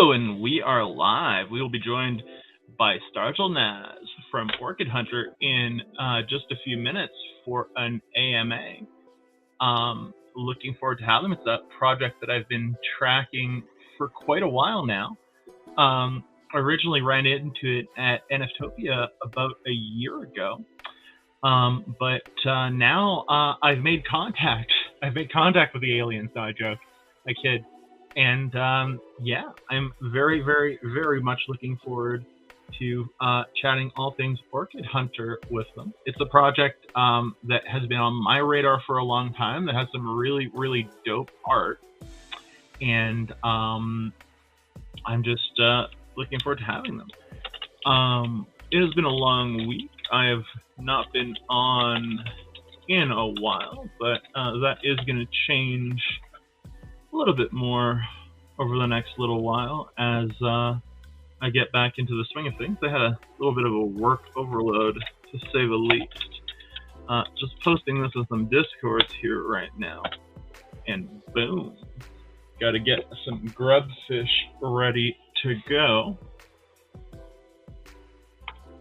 Hello, and we are live. We will be joined by Stargel Naz from Orchid Hunter in just a few minutes for an AMA. Looking forward to having them. It's a project that I've been tracking for quite a while now. I originally ran into it at NFTopia about a year ago, but now I've made contact. I've made contact with the aliens. No, I joke. I kid. And yeah, I'm very, very, very much looking forward to chatting all things Orchid Hunter with them. It's a project that has been on my radar for a long time, that has some really, really dope art. And I'm just looking forward to having them. It has been a long week. I have not been on in a while, but that is going to change a little bit more over the next little while as I get back into the swing of things. I had a little bit of a work overload, to say the least. Just posting this in some Discords here right now, and boom, got to get some grubfish ready to go.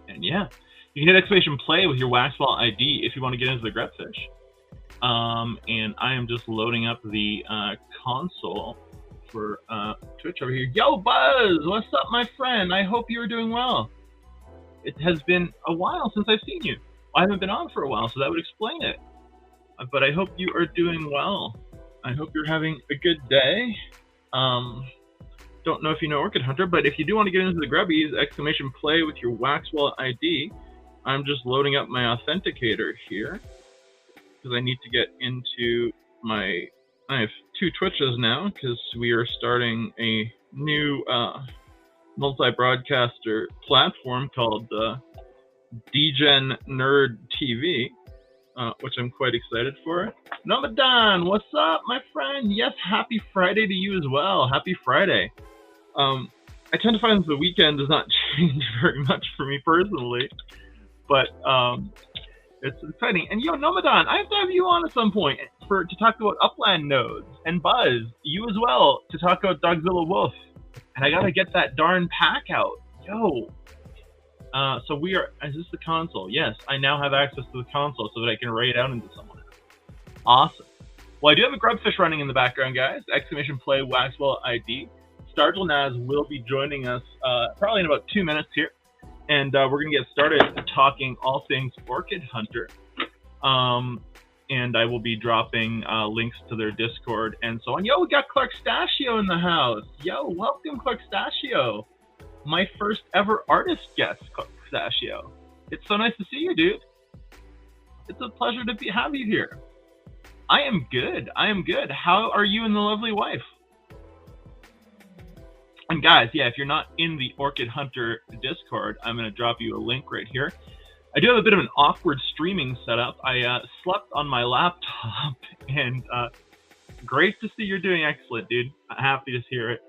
And yeah, you can hit exclamation play with your Waxwell ID if you want to get into the grubfish. And I am just loading up the console for Twitch over here. Yo, Buzz! What's up, my friend? I hope you're doing well. It has been a while since I've seen you. I haven't been on for a while, so that would explain it. But I hope you are doing well. I hope you're having a good day. Don't know if you know Orchid Hunter, but if you do want to get into the grubbies, exclamation play with your Waxwell ID. I'm just loading up my authenticator here, because I need to get into my... I have two Twitches now, because we are starting a new multi-broadcaster platform called DGen Nerd TV, which I'm quite excited for. Nomadon, what's up, my friend? Yes, happy Friday to you as well. Happy Friday. I tend to find that the weekend does not change very much for me personally, but it's exciting. And yo, Nomadon, I have to have you on at some point to talk about upland nodes. And Buzz, you as well, to talk about Dogzilla Wolf. And I gotta get that darn pack out. Yo. So we are, is this the console? Yes, I now have access to the console so that I can raid out into someone else. Awesome. Well, I do have a grubfish running in the background, guys. Exclamation play Waxwell ID. Stargel Naz will be joining us probably in about 2 minutes here. And we're going to get started talking all things Orchid Hunter. And I will be dropping links to their Discord and so on. Yo, we got Clark Stachio in the house. Yo, welcome, Clark Stachio. My first ever artist guest, Clark Stachio. It's so nice to see you, dude. It's a pleasure to have you here. I am good. I am good. How are you and the lovely wife? And guys, yeah, if you're not in the Orchid Hunter Discord, I'm going to drop you a link right here. I do have a bit of an awkward streaming setup. I slept on my laptop, and great to see you're doing excellent, dude. Happy to hear it.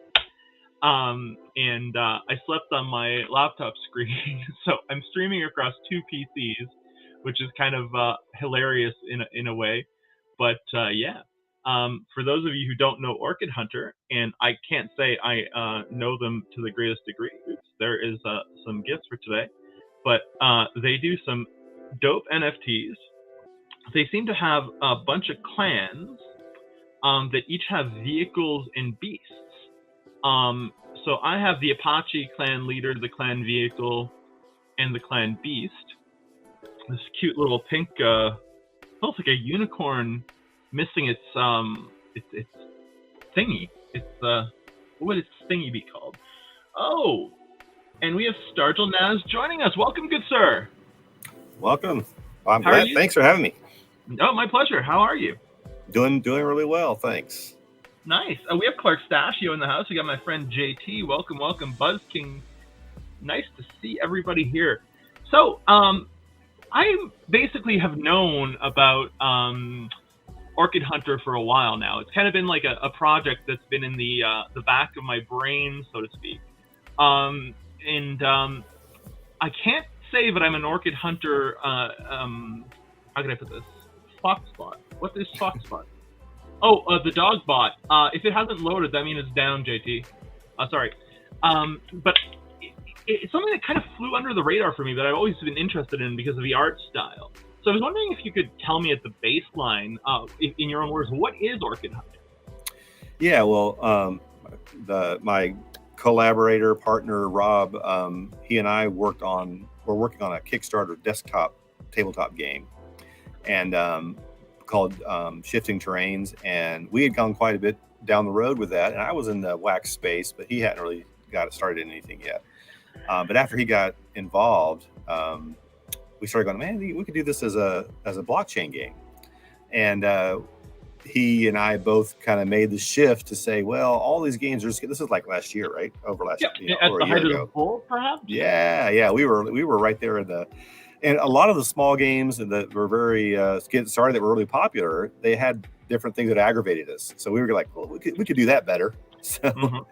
And I slept on my laptop screen, so I'm streaming across two PCs, which is kind of hilarious in a way. But yeah. For those of you who don't know Orchid Hunter, and I can't say I know them to the greatest degree, there is some gifts for today, but they do some dope NFTs. They seem to have a bunch of clans that each have vehicles and beasts. So I have the Apache clan leader, the clan vehicle, and the clan beast. This cute little pink, looks like a unicorn missing its thingy. It's what would its thingy be called? Oh, and we have Stargel Naz joining us. Welcome, good sir. Welcome. I'm glad. Thanks for having me. Oh, my pleasure. How are you? Doing really well, thanks. Nice. We have Clark Stachio in the house. We got my friend JT. Welcome, welcome, Buzz King. Nice to see everybody here. So, I basically have known about Orchid Hunter for a while now. It's kind of been like a project that's been in the back of my brain, so to speak. I can't say that I'm an Orchid Hunter. How can I put this? Foxbot. What is Foxbot? Oh, the dog bot. If it hasn't loaded, that means it's down, JT. Sorry. But it's something that kind of flew under the radar for me that I've always been interested in because of the art style. So I was wondering if you could tell me at the baseline, in your own words, what is Orchid Hunter? Yeah, well, my collaborator partner Rob, he and I we're working on a Kickstarter desktop tabletop game, and called Shifting Terrains, and we had gone quite a bit down the road with that, and I was in the wax space, but he hadn't really got it started in anything yet. But after he got involved, we started going, man, we could do this as a blockchain game, and he and I both kind of made the shift to say, well, all these games are just, this is like last year, right? Over last year, at over the a year height ago. of the bull, perhaps? Yeah, we were right there in the, and a lot of the small games that were very getting started that were really popular, they had different things that aggravated us. So we were like, well, we could do that better. So,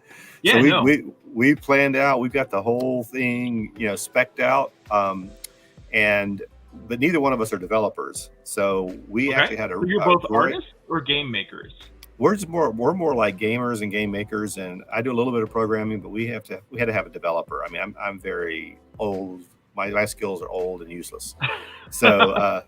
we planned out. We've got the whole thing, spec'd out, but neither one of us are developers. So we actually had So you're both artists or game makers? We're more like gamers and game makers, and I do a little bit of programming, but we had to have a developer. I mean, I'm very old. My skills are old and useless. So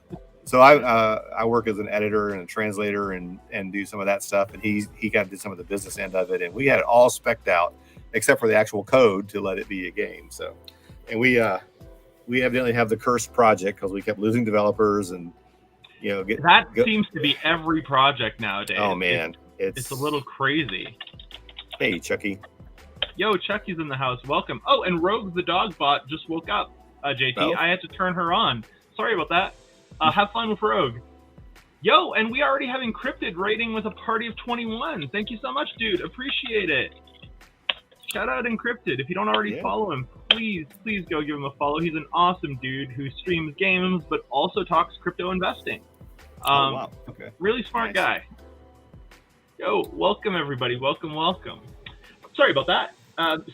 I work as an editor and a translator and do some of that stuff, and he got to do some of the business end of it, and we had it all spec'd out except for the actual code to let it be a game. So, and we evidently have the cursed project because we kept losing developers, and seems to be every project nowadays. Oh man, it's a little crazy. Hey, Chucky. Yo, Chucky's in the house. Welcome. Oh, and Rogue the dog bot just woke up. JT, oh. I had to turn her on. Sorry about that. Have fun with Rogue. Yo, and we already have Encrypted rating with a party of 21. Thank you so much, dude. Appreciate it. Shout out Encrypted. If you don't already follow him, please go give him a follow. He's an awesome dude who streams games but also talks crypto investing. Wow. Okay. Really smart guy. Yo, welcome everybody. Welcome. Sorry about that.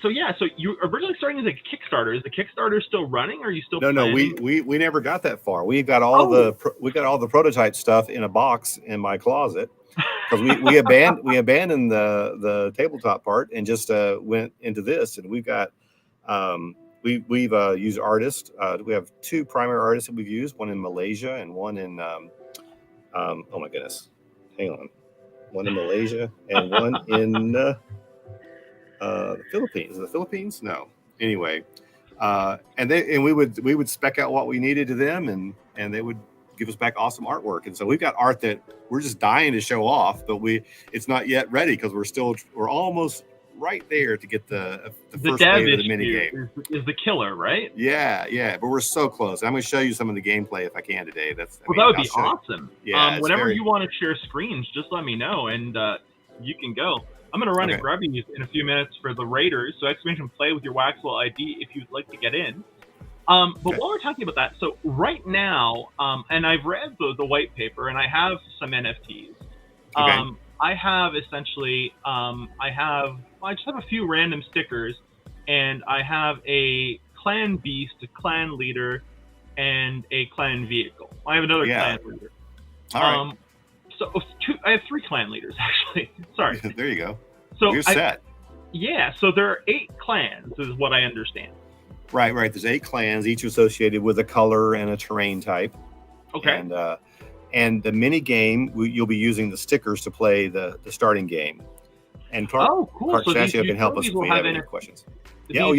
So you originally starting as a Kickstarter. Is the Kickstarter still running? Or are you still? No. We never got that far. We got all the prototype stuff in a box in my closet because we abandoned the tabletop part and just went into this. And we've got we've used artists. We have two primary artists that we've used. One in Malaysia and one in oh my goodness, hang on. One in Malaysia and one in the Philippines. The Philippines? No. Anyway, and we would spec out what we needed to them, and they would give us back awesome artwork. And so we've got art that we're just dying to show off, but it's not yet ready because we're almost right there to get the first wave of the mini game. Is the killer, right? Yeah, but we're so close. I'm going to show you some of the gameplay if I can today. That would be awesome. Yeah, whenever you want to share screens, just let me know, and you can go. I'm going to run a grubby in a few minutes for the Raiders, so exclamation play with your Waxwell ID if you'd like to get in. But while we're talking about that, so right now, and I've read the white paper, and I have some NFTs. I have essentially, I just have a few random stickers, and I have a clan beast, a clan leader, and a clan vehicle. I have another clan leader. All right. So I have 3 clan leaders, actually. Sorry. There you go. So you're set. Yeah, so there are 8 clans, is what I understand. Right. There's 8 clans, each associated with a color and a terrain type. Okay. And the mini game, you'll be using the stickers to play the starting game. And Clark Shashio can help us if we have any questions. Go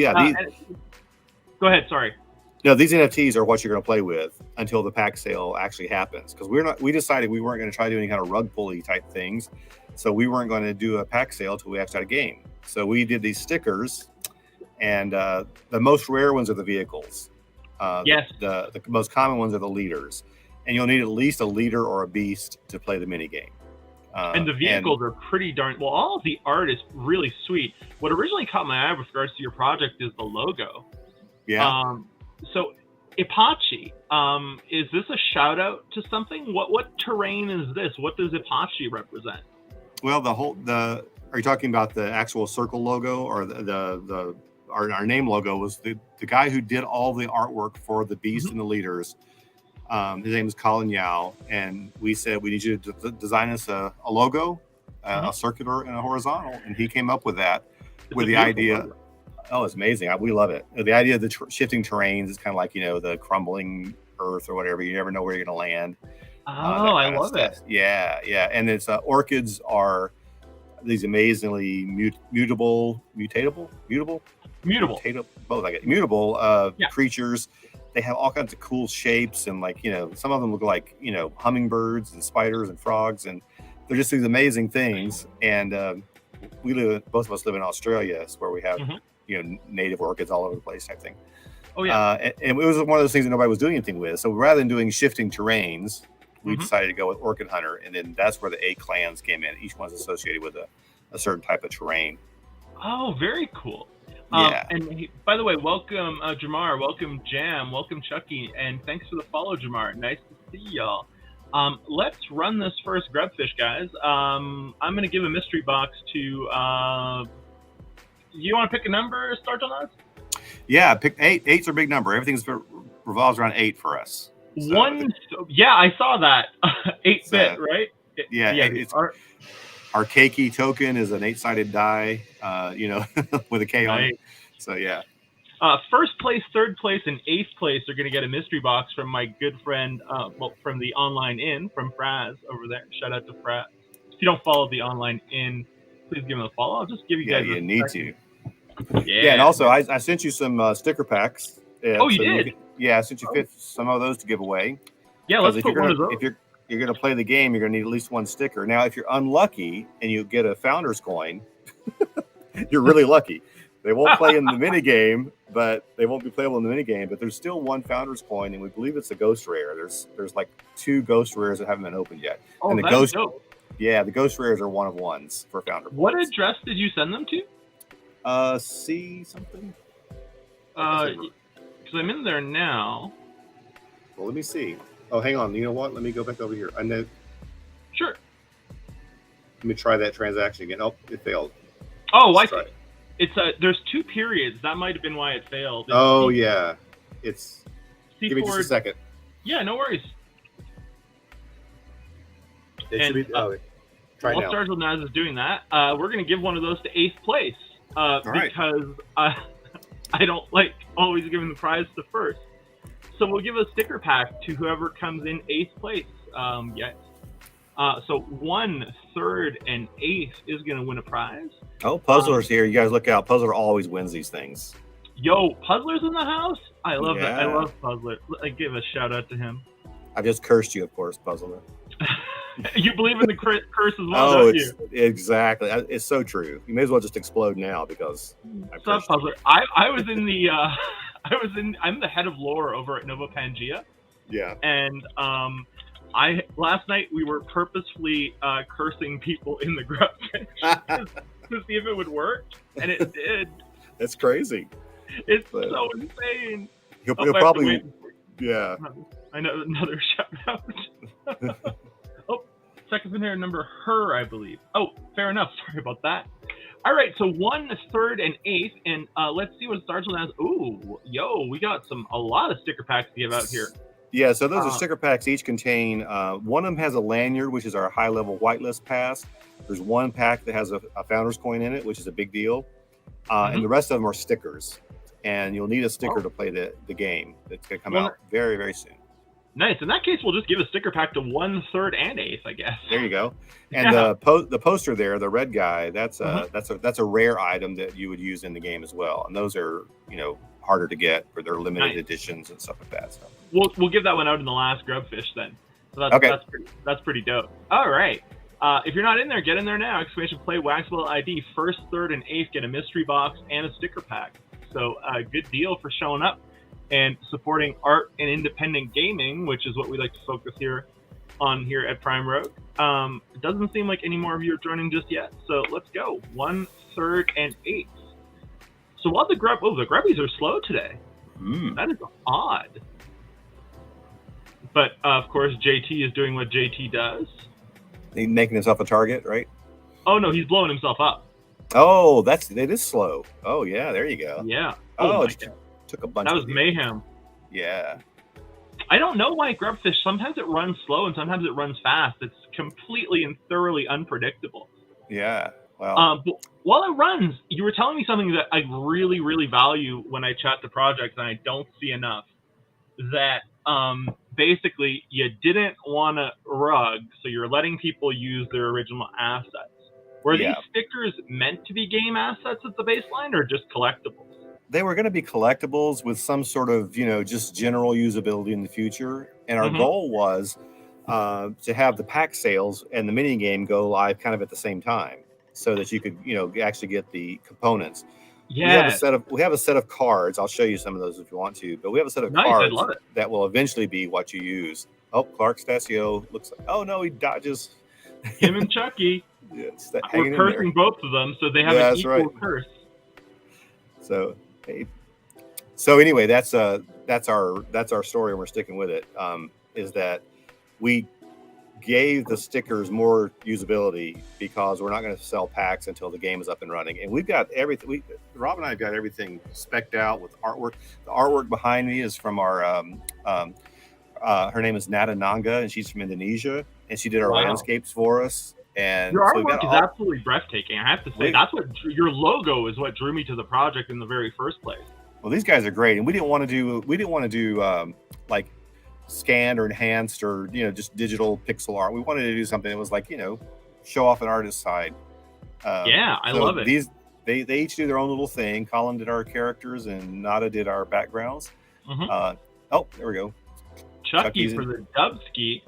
ahead. Sorry. No, these NFTs are what you're going to play with until the pack sale actually happens. Because we decided we weren't going to try to do any kind of rug pulley type things. So we weren't going to do a pack sale until we actually had a game. So we did these stickers, and the most rare ones are the vehicles. Yes. The most common ones are the leaders. And you'll need at least a leader or a beast to play the mini game. And the vehicles are pretty darn well. All of the art is really sweet. What originally caught my eye with regards to your project is the logo. Yeah. So Apache, is this a shout out to something? What terrain is this? What does Apache represent? Well, are you talking about the actual circle logo, or our name logo was the guy who did all the artwork for the beast and the leaders. His name is Colin Yao, and we said we need you to design us a logo, a circular and a horizontal, and he came up with that with the idea. Oh, it's amazing. We love it. The idea of the shifting terrains is kind of like, the crumbling earth or whatever. You never know where you're going to land. Oh, That I kind of love stuff. it. Yeah, yeah. And it's orchids are these amazingly mutable, both I get mutable creatures. They have all kinds of cool shapes, and some of them look like hummingbirds and spiders and frogs, and they're just these amazing things. And both of us live in Australia, where we have native orchids all over the place type thing. Oh yeah. And it was one of those things that nobody was doing anything with. So rather than doing shifting terrains, we decided to go with Orchid Hunter, and then that's where the 8 clans came in. Each one's associated with a certain type of terrain. Oh, very cool. Yeah. And by the way, welcome Jamar, welcome Jam, welcome Chucky, and thanks for the follow, Jamar. Nice to see y'all. Let's run this first grubfish, guys. I'm going to give a mystery box to... you want to pick a number, Startled? Yeah, pick 8. 8's our big number. Everything revolves around 8 for us. Yeah, I saw that. 8-bit, right? Yeah, it's our keiki token is an 8-sided die, with a K on it. So yeah. First place, third place, and 8th place are going to get a mystery box from my good friend, from the online inn, from Fraz over there. Shout out to Fraz. If you don't follow the online inn, please give him a follow. I'll just give you guys you need to. Yeah, and also I sent you some sticker packs. Oh, you did? I sent you some of those to give away. Yeah, let's put one of those. If you're going to play the game, you're going to need at least 1 sticker. Now, if you're unlucky and you get a Founder's Coin, you're really lucky. They won't play in the mini game, but they won't be playable in the mini game. But there's still 1 Founder's Coin, and we believe it's a ghost rare. There's like 2 ghost rares that haven't been opened yet. Oh, and the that's dope. Yeah, the ghost rares are 1 of 1s for Founder. What address did you send them to? See something. Because I'm in there now. Well, let me see. Oh, hang on. You know what? Let me go back over here. I know. Sure. Let me try that transaction again. Oh, it failed. Oh, I see. It's there's 2 periods. That might have been why it failed. Yeah. It's. Give me just a second. Yeah, no worries. It should be. Try while now. Startled Naz is doing that, we're going to give one of those to 8th place. Because I don't like always giving the prize to first. So we'll give a sticker pack to whoever comes in 8th place. So 1, 3rd, and 8th is going to win a prize. Oh, Puzzler's here. You guys look out. Puzzler always wins these things. Yo, Puzzler's in the house? I love that. I love Puzzler. I give a shout out to him. I just cursed you, of course, Puzzler. You believe in the curse as well, don't you? Exactly. It's so true. You may as well just explode now because What's up, Puzzler? I was in the... I'm the head of lore over at Nova Pangea. Yeah. And last night we were purposefully cursing people in the grubfish to see if it would work, and it did. That's crazy. It's so insane. He'll probably... Yeah. I know, another shout out. Oh, second in there, number her, I believe. Oh, fair enough. Sorry about that. All right, so 1, 3rd, and 8th, and let's see what starts with as. Ooh, yo, we got a lot of sticker packs to give out here. Yeah, so those are sticker packs. Each contain, one of them has a lanyard, which is our high-level whitelist pass. There's 1 pack that has a Founder's Coin in it, which is a big deal. And the rest of them are stickers. And you'll need a sticker to play the game. It's going to come out very, very soon. Nice. In that case, we'll just give a sticker pack to 1, 3rd, and 8th, I guess. There you go. And the poster there, the red guy, that's a rare item that you would use in the game as well. And those are harder to get, for their limited editions and stuff like that. So we'll give that one out in the last grubfish then. So that's pretty dope. All right. If you're not in there, get in there now. !play Waxwell ID. 1st, 3rd, and 8th get a mystery box and a sticker pack. So good deal for showing up and supporting art and independent gaming, which is what we like to focus here at Prime Rogue. It doesn't seem like any more of you are joining just yet, so let's go. 1, 3rd, and 8th. So while the grubbies are slow today. That is odd. But of course, JT is doing what JT does. He's making himself a target, right? Oh no, he's blowing himself up. Oh, it is slow. Oh yeah, there you go. Yeah. Oh, it took a bunch. That was mayhem. Yeah. I don't know why grubfish, sometimes it runs slow and sometimes it runs fast. It's completely and thoroughly unpredictable. Yeah. Well, But while it runs, you were telling me something that I really, really value when I chat to projects, and I don't see enough. That basically you didn't want to rug, so you're letting people use their original assets. Were these yeah, stickers meant to be game assets at the baseline, or just collectibles? they were going to be collectibles with some sort of, just general usability in the future. And our Mm-hmm. goal was to have the pack sales and the mini game go live kind of at the same time, so that you could, actually get the components. Yes. We have a set of cards. I'll show you some of those if you want to, but we have a set of Nice. I cards love it. that will eventually be what you use. Oh, Clark Stasio looks like, oh no, he dodges. Him and Chucky. Yeah, We're hanging in there. cursing both of them, so they have Yeah, an that's equal right. curse. So, hey. So anyway, that's our story, and we're sticking with it. Is that we gave the stickers more usability because we're not going to sell packs until the game is up and running, and we've got everything. Rob and I have got everything specced out with artwork. The artwork behind me is from our her name is Nada Nanga, and she's from Indonesia, and she did our landscapes for us. And your so artwork is absolutely breathtaking. I have to say, that's what your logo is. What drew me to the project in the very first place. Well, these guys are great, and we didn't want to do like scanned or enhanced or just digital pixel art. We wanted to do something that was like show off an artist's side. Yeah, I love it. They each do their own little thing. Colin did our characters, and Nada did our backgrounds. Mm-hmm. Oh, there we go. Chucky for the Dubski.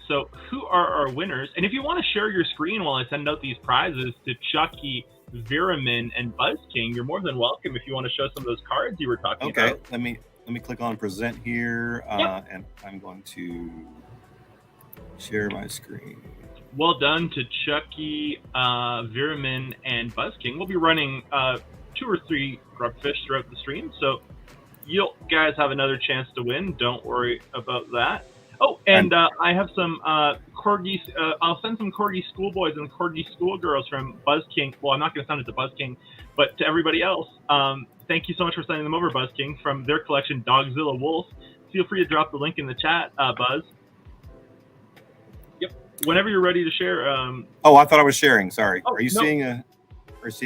So who are our winners? And if you want to share your screen while I send out these prizes to Chucky, Viramin, and Buzz King, you're more than welcome if you want to show some of those cards you were talking about. Okay, let me click on present here, and I'm going to share my screen. Well done to Chucky, Viramin, and Buzz King. We'll be running 2 or 3 grubfish throughout the stream, so you guys have another chance to win. Don't worry about that. Oh, and I have some Corgi. I'll send some Corgi schoolboys and Corgi schoolgirls from Buzz King. Well, I'm not going to send it to Buzz King, but to everybody else. Thank you so much for sending them over, Buzz King, from their collection, Dogzilla Wolf. Feel free to drop the link in the chat, Buzz. Yep. Whenever you're ready to share. Oh, I thought I was sharing. Sorry. Oh, are you seeing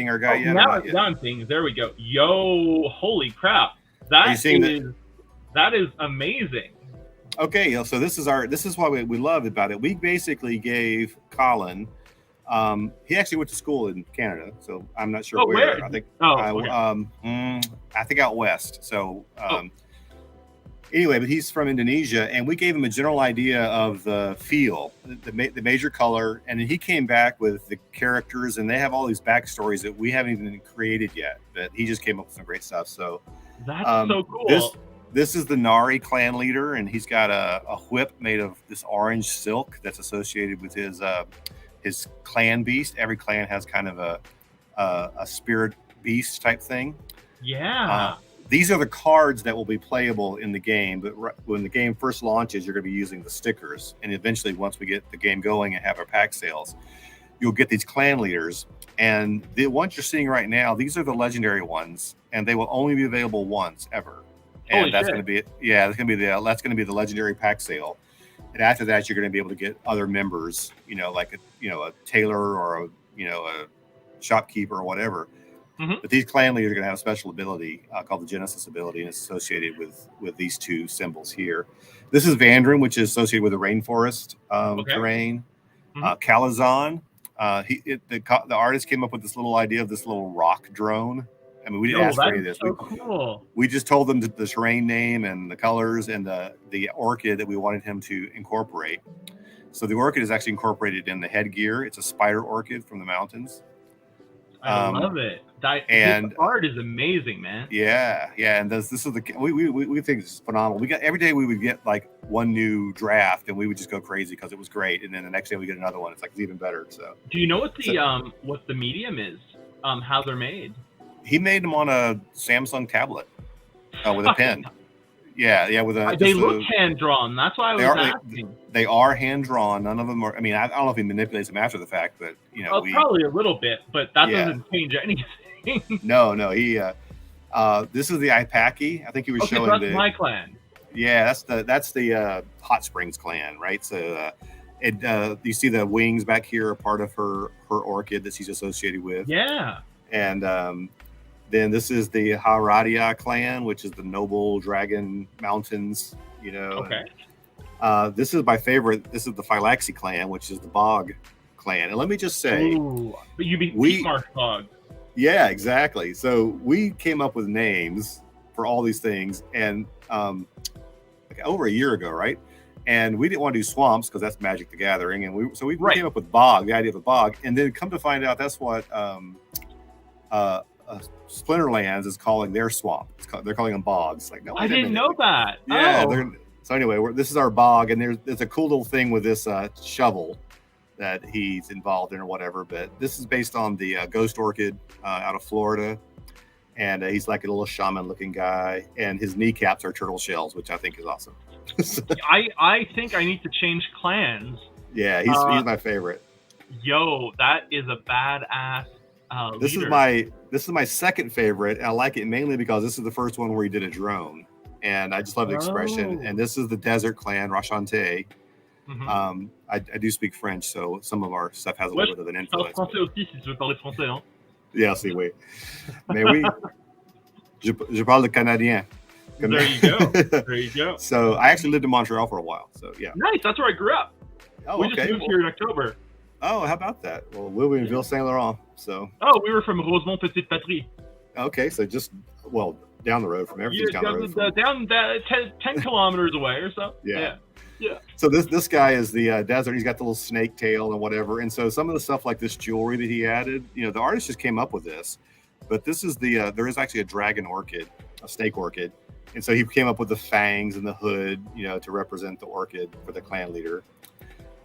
our guy yet? Now I'm seeing. There we go. Yo, holy crap! That is amazing. Okay, so this is why we love about it. We basically gave Colin. He actually went to school in Canada, so I'm not sure where. I think. I think out west. So anyway, but he's from Indonesia, and we gave him a general idea of the feel, the major color, and then he came back with the characters, and they have all these backstories that we haven't even created yet. But he just came up with some great stuff. So that's so cool. This is the Nari clan leader, and he's got a whip made of this orange silk that's associated with his clan beast. Every clan has kind of a spirit beast type thing. Yeah. These are the cards that will be playable in the game, but when the game first launches, you're going to be using the stickers. And eventually, once we get the game going and have our pack sales, you'll get these clan leaders. And the ones you're seeing right now, these are the legendary ones, and they will only be available once ever. And that's going to be the legendary pack sale. And after that, you're going to be able to get other members, like a tailor or a shopkeeper or whatever. Mm-hmm. But these clan leaders are going to have a special ability called the Genesis ability, and it's associated with these 2 symbols here. This is Vandrin, which is associated with the rainforest terrain. Mm-hmm. Calazan, the artist came up with this little idea of this little rock drone. I mean, we didn't ask for any of this. So cool. We just told them the terrain name and the colors and the orchid that we wanted him to incorporate. So the orchid is actually incorporated in the headgear. It's a spider orchid from the mountains. I love it. The art is amazing, man. Yeah. And this is we think this is phenomenal. We got every day we would get like one new draft, and we would just go crazy because it was great. And then the next day we get another one. It's like it's even better. So. Do you know what the medium is? How they're made? He made them on a Samsung tablet with a pen. Yeah, with a. They look hand drawn. That's why I was asking. They are hand drawn. None of them are. I mean, I don't know if he manipulates them after the fact, but probably a little bit, but that doesn't change anything. No. He. This is the Ipaki. I think he was showing that's my clan. Yeah, that's the Hot Springs clan, right? So You see the wings back here are part of her orchid that she's associated with. Yeah. And then this is the Haradia clan, which is the noble dragon mountains. Okay. And, this is my favorite. This is the Phylaxi clan, which is the bog clan. And let me just say, but you be peat marsh bog. Yeah, exactly. So we came up with names for all these things, and like over a year ago, right? And we didn't want to do swamps because that's Magic the Gathering, and we came up with bog, the idea of a bog, and then come to find out that's what Splinterlands is calling their swamp. They're calling them bogs. Like, no, I didn't know that. Yeah. So anyway, this is our bog, and there's a cool little thing with this shovel that he's involved in or whatever. But this is based on the ghost orchid out of Florida, and he's like a little shaman-looking guy, and his kneecaps are turtle shells, which I think is awesome. I think I need to change clans. Yeah, he's my favorite. Yo, that is a badass. This is my second favorite. And I like it mainly because this is the first one where he did a drone, and I just love the expression. And this is the Desert Clan, Rachante. Mm-hmm. I do speak French, so some of our stuff has a little bit of an influence. Français aussi, si tu veux parler français, hein? Yeah, si, oui. Mais oui, je parle le canadien. There you go. There you go. So I actually lived in Montreal for a while. So yeah. Nice. That's where I grew up. Oh, we just moved here in October. Oh, how about that? Well, we'll be in Ville Saint Laurent. So. Oh, we were from Rosemont Petite Patrie. Okay, so just down the road from everything. Down 10 kilometers away or so. Yeah. So this guy is the desert. He's got the little snake tail and whatever. And so some of the stuff like this jewelry that he added, the artist just came up with this. But this is there is actually a dragon orchid, a snake orchid. And so he came up with the fangs and the hood, to represent the orchid for the clan leader.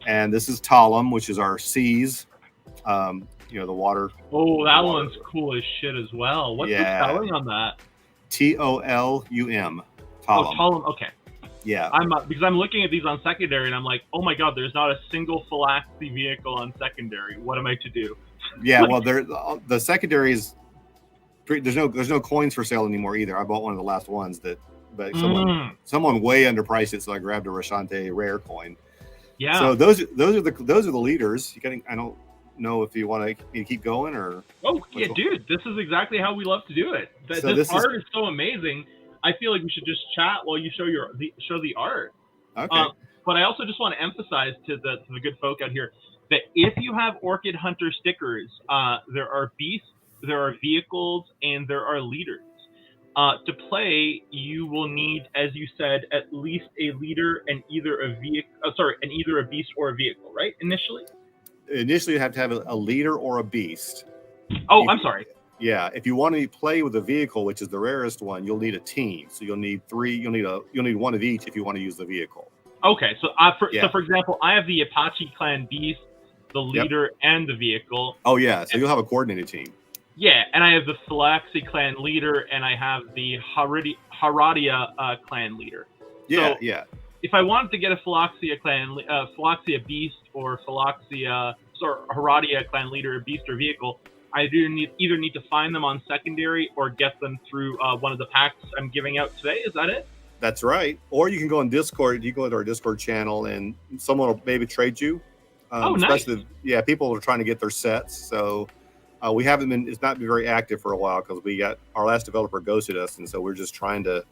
And this is Talum, which is our seas, the water. Oh, that one's cool as shit as well. What's the spelling on that? Tolum. Oh, Talum. Okay. Yeah. Because I'm looking at these on secondary and I'm like, oh my god, there's not a single Phylaxi vehicle on secondary. What am I to do? Yeah, well, the secondary is there's no coins for sale anymore either. I bought one of the last ones but someone way underpriced it, so I grabbed a Rachante rare coin. Yeah. So those are the leaders. I don't know if you want to keep going or. Oh yeah, dude, this is exactly how we love to do it. This art is so amazing. I feel like we should just chat while you show the art. Okay. But I also just want to emphasize to the good folk out here that if you have Orchid Hunter stickers, there are beasts, there are vehicles, and there are leaders. To play, you will need, as you said, at least a leader and either a beast or a vehicle, right? Initially, you have to have a leader or a beast. Oh, I'm sorry. Yeah, if you want to play with a vehicle, which is the rarest one, you'll need a team. So you'll need three. You'll need one of each if you want to use the vehicle. Okay, so for example, I have the Apache Clan beast, the leader, and the vehicle. Oh yeah, so you'll have a coordinated team. Yeah, and I have the Phylaxi Clan leader, and I have the Haradia Clan leader. Yeah, so if I wanted to get a Phylaxia beast or Haradia Clan leader, beast or vehicle, I either need to find them on secondary or get them through one of the packs I'm giving out today. Is that it? That's right. Or you can go on Discord. You go into our Discord channel, and someone will maybe trade you. Nice. People are trying to get their sets. So it's not been very active for a while because our last developer ghosted us, and so we're just trying to.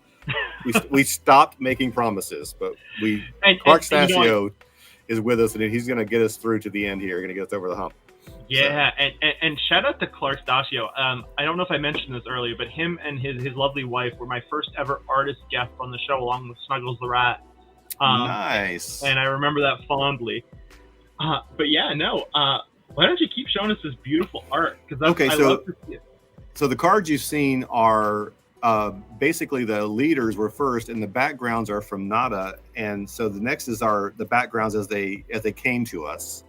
we stopped making promises, but Clark Stasio is with us, and he's going to get us through to the end here. Going to get us over the hump. Yeah, and shout out to Clark Stasio. I don't know if I mentioned this earlier, but him and his lovely wife were my first ever artist guest on the show, along with Snuggles the Rat. Nice. And I remember that fondly. But yeah, no. Why don't you keep showing us this beautiful art? Because I love to see it. So the cards you've seen are basically the leaders were first, and the backgrounds are from Nada, and so the next is the backgrounds as they came to us.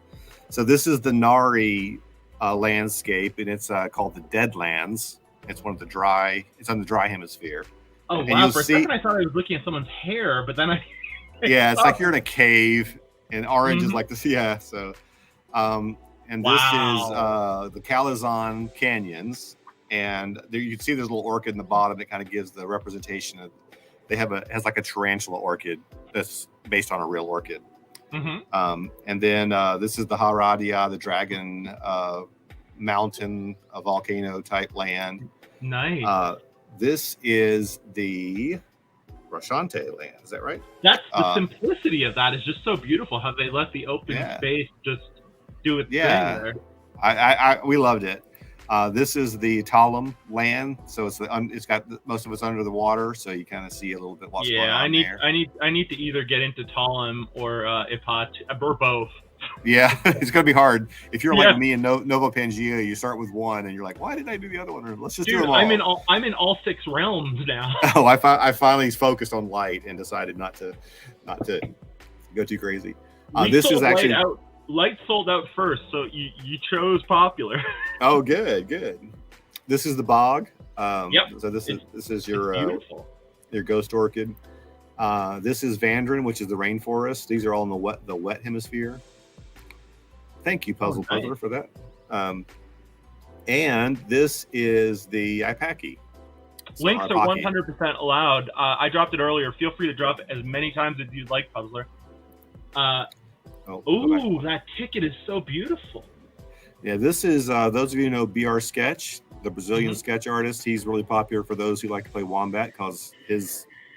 So this is the Nari landscape, and it's called the Deadlands. It's on the dry hemisphere. Oh wow! For a second, I thought I was looking at someone's hair, but then it's like you're in a cave, and orange is like this. Yeah. So, and this is the Calazon Canyons, and there you can see there's a little orchid in the bottom that kind of gives the representation of. It has like a tarantula orchid that's based on a real orchid. And then this is the Haradia, the dragon mountain, a volcano type land. Nice. This is the Rashante land. Is that right? That's the simplicity of that is just so beautiful. How they let the open space just do its thing there. We loved it. This is the Talum land, so it's got most of it's under the water, so you kind of see a little bit what's going on there. I need to either get into Talum or Ipat or both. Yeah, it's gonna be hard if you're like me and Nova Pangea. You start with one, and you're like, "Why did I do the other one?" Or, let's just do them all. I'm in all 6 realms now. Oh, I finally focused on light and decided not to go too crazy. This is actually light sold out first, so you chose popular. Oh, good. This is the bog. Yep. So this is your ghost orchid. This is Vandrin, which is the rainforest. These are all in the wet hemisphere. Thank you, Puzzler, for that. And this is the Ipaki. So links are 100% allowed. I dropped it earlier. Feel free to drop it as many times as you'd like, Puzzler. That ticket is so beautiful. Yeah, this is those of you who know BR Sketch, the Brazilian sketch artist. He's really popular for those who like to play Wombat because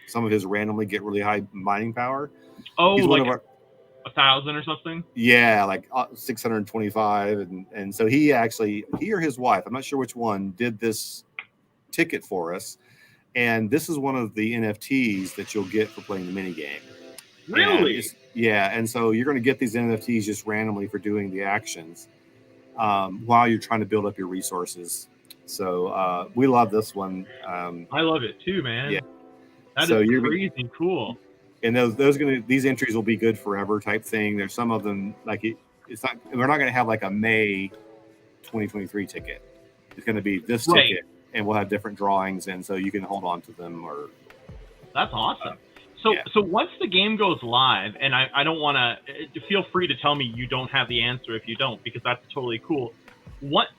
some of his randomly get really high mining power. Oh, he's like 1,000 or something? Yeah, like 625. And so he or his wife, I'm not sure which one, did this ticket for us. And this is one of the NFTs that you'll get for playing the minigame. Really? And so you're going to get these NFTs just randomly for doing the actions while you're trying to build up your resources. So we love this one. I love it too, man. Yeah. That is crazy cool. And these entries will be good forever type thing. There's some of them we're not going to have like a May 2023 ticket. It's going to be this ticket, and we'll have different drawings, and so you can hold on to them. That's awesome. So once the game goes live, and I don't want to feel free to tell me you don't have the answer if you don't, because that's totally cool.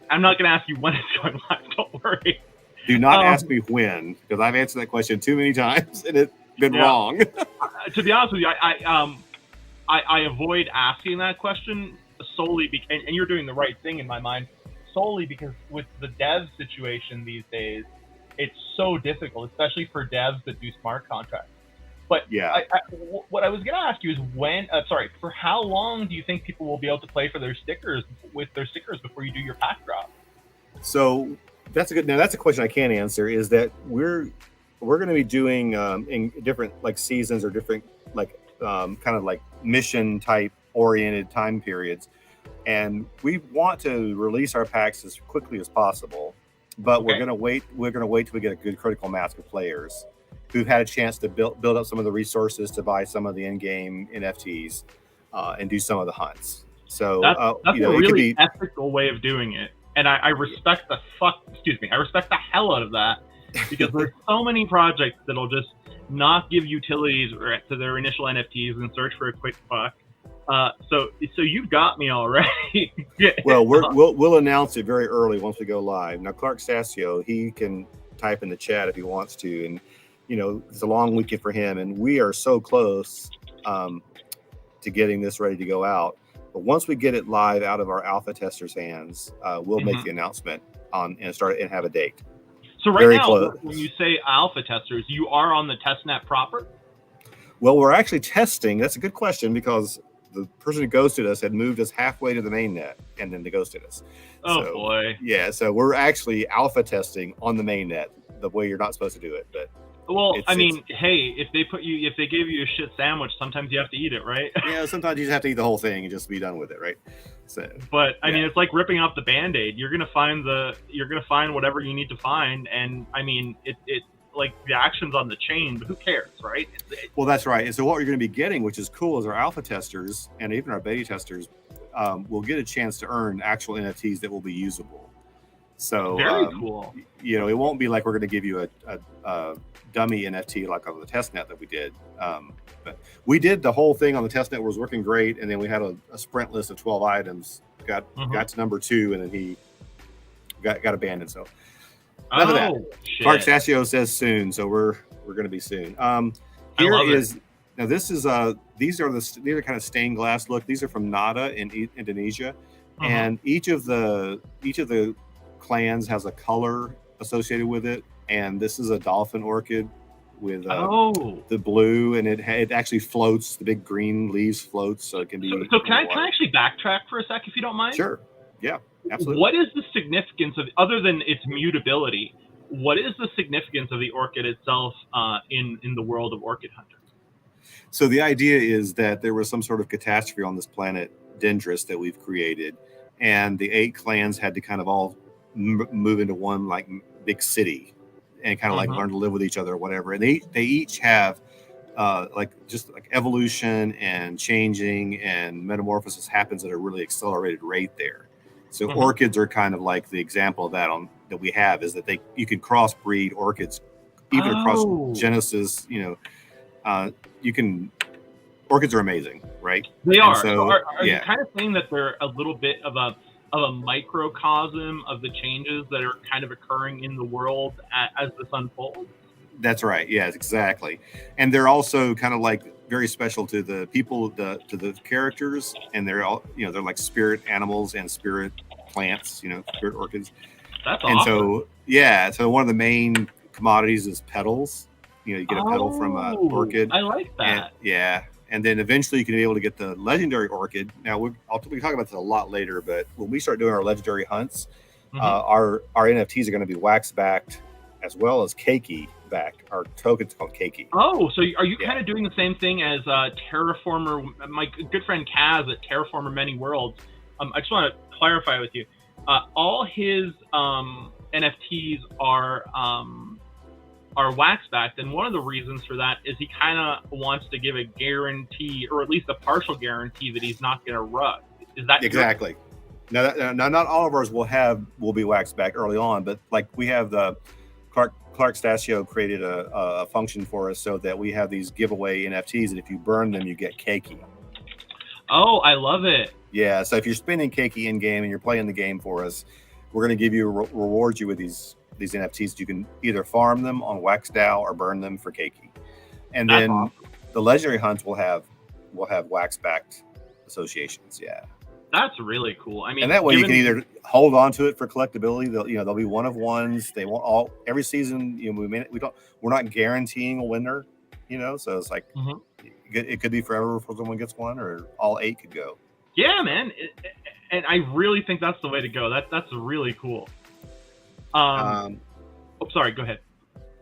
I'm not going to ask you when it's going live. Don't worry. Do not ask me when, because I've answered that question too many times and it's been wrong. To be honest with you, I avoid asking that question solely because, and you're doing the right thing in my mind, solely because with the dev situation these days, it's so difficult, especially for devs that do smart contracts. But what I was going to ask you is for how long do you think people will be able to play for their stickers before you do your pack drop? So that's a question I can't answer. Is that we're going to be doing in different like seasons or different like kind of like mission type oriented time periods, and we want to release our packs as quickly as possible. But we're going to wait. We're going to wait till we get a good critical mass of players who've had a chance to build up some of the resources to buy some of the in-game NFTs and do some of the hunts. So that's a really ethical way of doing it, and I respect I respect the hell out of that, because there's so many projects that'll just not give utilities to their initial NFTs and search for a quick buck. So you've got me already. Well, we'll announce it very early once we go live. Now, Clark Sasio, he can type in the chat if he wants to, and it's a long weekend for him, and we are so close to getting this ready to go out. But once we get it live out of our alpha testers' hands, we'll make the announcement and have a date. So right now, when you say alpha testers, you are on the testnet proper? Well, we're actually testing. That's a good question, because the person who ghosted us had moved us halfway to the mainnet, and then they ghosted us. Oh, boy. Yeah, so we're actually alpha testing on the mainnet the way you're not supposed to do it. But hey, if they gave you a shit sandwich, sometimes you have to eat it, right? Yeah, sometimes you just have to eat the whole thing and just be done with it, right? So, but I mean, it's like ripping off the Band-Aid. You're gonna find whatever you need to find, and I mean, it like the action's on the chain, but who cares, right? Well, that's right. And so what we're going to be getting, which is cool, is our alpha testers and even our beta testers will get a chance to earn actual NFTs that will be usable. So very cool. It won't be like we're going to give you a dummy NFT like on the testnet that we did. But we did the whole thing on the testnet, was working great, and then we had a sprint list of 12 items. Got to number 2, and then he got abandoned. So enough of that. Shit. Clark Sasio says soon, so we're going to be soon. Here is Now these are kind of stained glass look. These are from Nada in Indonesia, and each of the clans has a color associated with it. And this is a dolphin orchid with the blue, and it actually floats. The big green leaves floats, so it can be. So can I actually backtrack for a sec, if you don't mind? Sure. Yeah, absolutely. What is the significance of, other than its mutability, what is the significance of the orchid itself in the world of Orchid Hunter? So the idea is that there was some sort of catastrophe on this planet, Dendris, that we've created, and the 8 clans had to kind of all move into one like big city and kind of like learn to live with each other or whatever. And they each have like evolution and changing and metamorphosis happens at a really accelerated rate there. So orchids are kind of like the example of that that we have, is that you can crossbreed orchids even across Genesis. Orchids are amazing, right? They are. So are you kind of saying that they're a little bit of a microcosm of the changes that are kind of occurring in the world as this unfolds? That's right. Yes, exactly. And they're also kind of like very special to the people, to the characters, and they're all, they're like spirit animals and spirit plants, spirit orchids. That's awesome. And so one of the main commodities is petals. You get a petal from an orchid. I like that. And then eventually you can be able to get the legendary orchid. Now we can talk about this a lot later, but when we start doing our legendary hunts, our NFTs are going to be wax backed as well as keiki backed. Our token's called keiki. Oh, so are you kind of doing the same thing as Terraformer? My good friend Kaz at Terraformer Many Worlds. I just want to clarify with you. All his NFTs are wax backed, and one of the reasons for that is he kind of wants to give a guarantee, or at least a partial guarantee, that he's not going to rug. Is that exactly? Now, not all of ours will be wax backed early on, but like we have the Clark Stasio created a function for us so that we have these giveaway NFTs, and if you burn them, you get keiki. Oh, I love it. Yeah, so if you're spending keiki in game and you're playing the game for us, we're going to give you reward you with these NFTs. You can either farm them on WaxDAO or burn them for keiki. And then awesome. The legendary hunts will have wax backed associations. Yeah, that's really cool. I mean, and that way you can either hold on to it for collectability. They'll be one of ones. They won't every season. We're not guaranteeing a winner. So it's like it could be forever before someone gets one, or all 8 could go. Yeah, man, and I really think that's the way to go. That's really cool. Sorry, go ahead.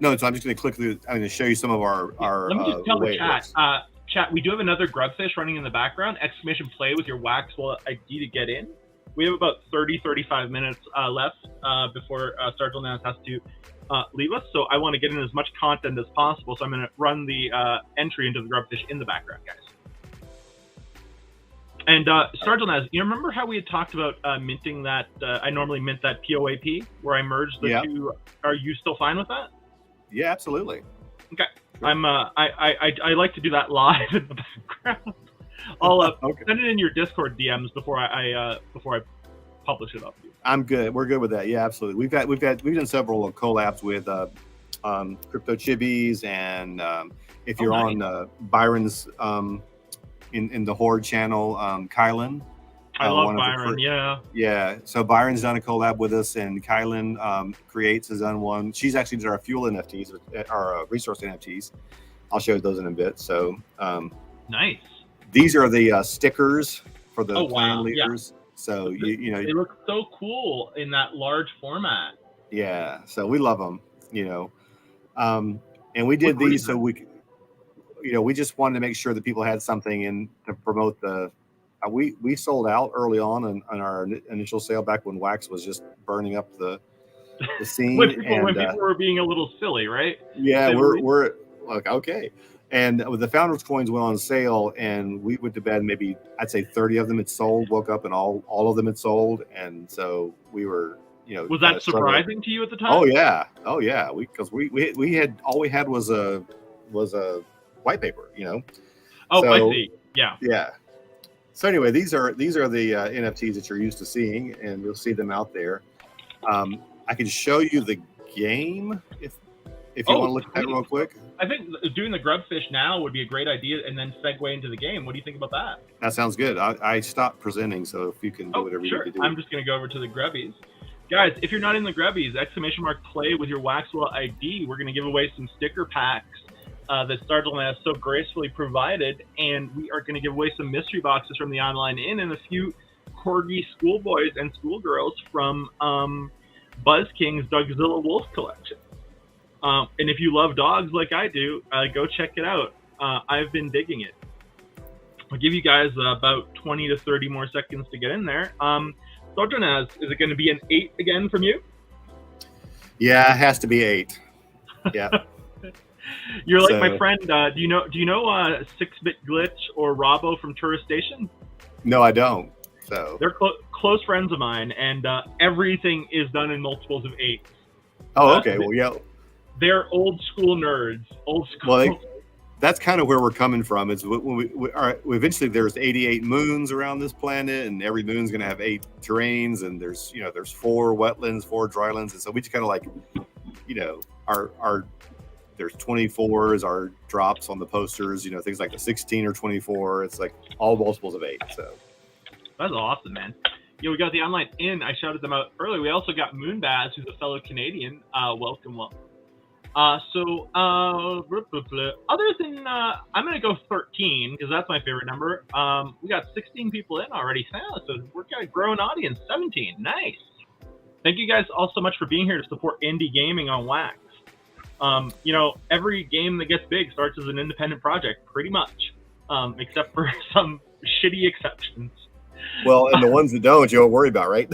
No, so I'm just going to click through. I'm going to show you some of our. Let me just tell the chat. Chat, we do have another grubfish running in the background. ! Play with your Waxwell ID to get in. We have about 35 minutes left before Stargell Naz has to leave us. So I want to get in as much content as possible. So I'm going to run the entry into the grubfish in the background, guys. And Stargell Naz, you remember how we had talked about minting that? I normally mint that POAP where I merge the two. Are you still fine with that? Yeah, absolutely. Okay, sure. I like to do that live in the background. I'll send it in your Discord DMs before I publish it up. I'm good. We're good with that. Yeah, absolutely. We've done several collabs with Crypto Chibis, and if you're on Byron's. In the Horde channel, Kylan. I love Byron, Yeah, so Byron's done a collab with us, and Kylan Creates has done one. She's actually did our fuel NFTs, our resource NFTs. I'll show you those in a bit. So nice. These are the stickers for the clan leaders. Yeah. So they look so cool in that large format. Yeah, so we love them. And we did these so we could. We just wanted to make sure that people had something in to promote the. We sold out early on our initial sale back when wax was just burning up the scene. when people were being a little silly, right? Yeah, we're like okay. And the founders coins went on sale, and we went to bed. Maybe I'd say 30 of them had sold. Woke up and all of them had sold, and so we were. Was that surprising to you at the time? Oh yeah. Because we had all we had was a white paper, Oh, so, I see. Yeah. So anyway, these are the NFTs that you're used to seeing, and you'll see them out there. I can show you the game if you want to look at that real quick. I think doing the grub fish now would be a great idea, and then segue into the game. What do you think about that? That sounds good. I stopped presenting, so if you can do whatever sure. you need to do. I'm just going to go over to the grubbies. Guys, if you're not in the grubbies, !play with your Waxwell ID. We're going to give away some sticker packs that Startle has so gracefully provided, and we are going to give away some mystery boxes from the Online Inn and a few Corgi schoolboys and schoolgirls from Buzz King's Dogzilla Wolf collection. And if you love dogs like I do, go check it out. I've been digging it. I'll give you guys about 20 to 30 more seconds to get in there. Sojournaz, is it going to be an 8 again from you? Yeah, it has to be 8. Yeah. You're like my friend. Do you know 6-Bit Glitch or Robbo from Tourist Station? No, I don't. So they're close friends of mine, and everything is done in multiples of 8. Oh, okay. Well, yeah. They're old school nerds. Old school. Well, that's kind of where we're coming from. Is when we eventually there's 88 moons around this planet, and every moon's going to have 8 terrains, and there's 4 wetlands, 4 drylands, and so we just kind of like, our there's 24 is our drops on the posters, things like the 16 or 24. It's like all multiples of 8. So that's awesome, man. We got the Online Inn. I shouted them out earlier. We also got Moonbaz, who's a fellow Canadian. Welcome. Other than, I'm going to go 13 because that's my favorite number. We got 16 people in already. So we're going to grow an audience. 17. Nice. Thank you guys all so much for being here to support indie gaming on Wax. Every game that gets big starts as an independent project, pretty much, except for some shitty exceptions. Well, and the ones that don't, you don't worry about, right?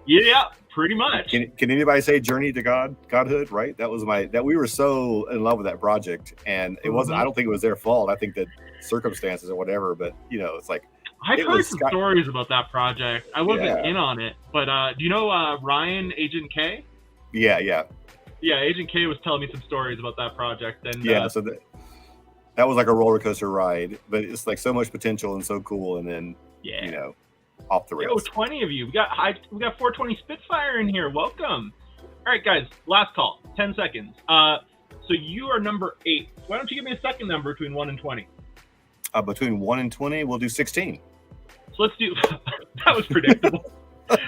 Yeah, pretty much. Can anybody say Journey to Godhood? Right? That was we were so in love with that project, and it wasn't. I don't think it was their fault. I think that circumstances or whatever. But it's like I've heard some stories about that project. I wasn't in on it, but do you know Ryan, Agent K? Yeah. Yeah, Agent K was telling me some stories about that project, and so that was like a roller coaster ride, but it's like so much potential and so cool, and then off the rails. 20 of you. We got 420 Spitfire in here. Welcome. All right, guys. Last call. 10 seconds. So you are number 8. Why don't you give me a second number between 1 and 20? Between 1 and 20, we'll do 16. So let's do. That was predictable.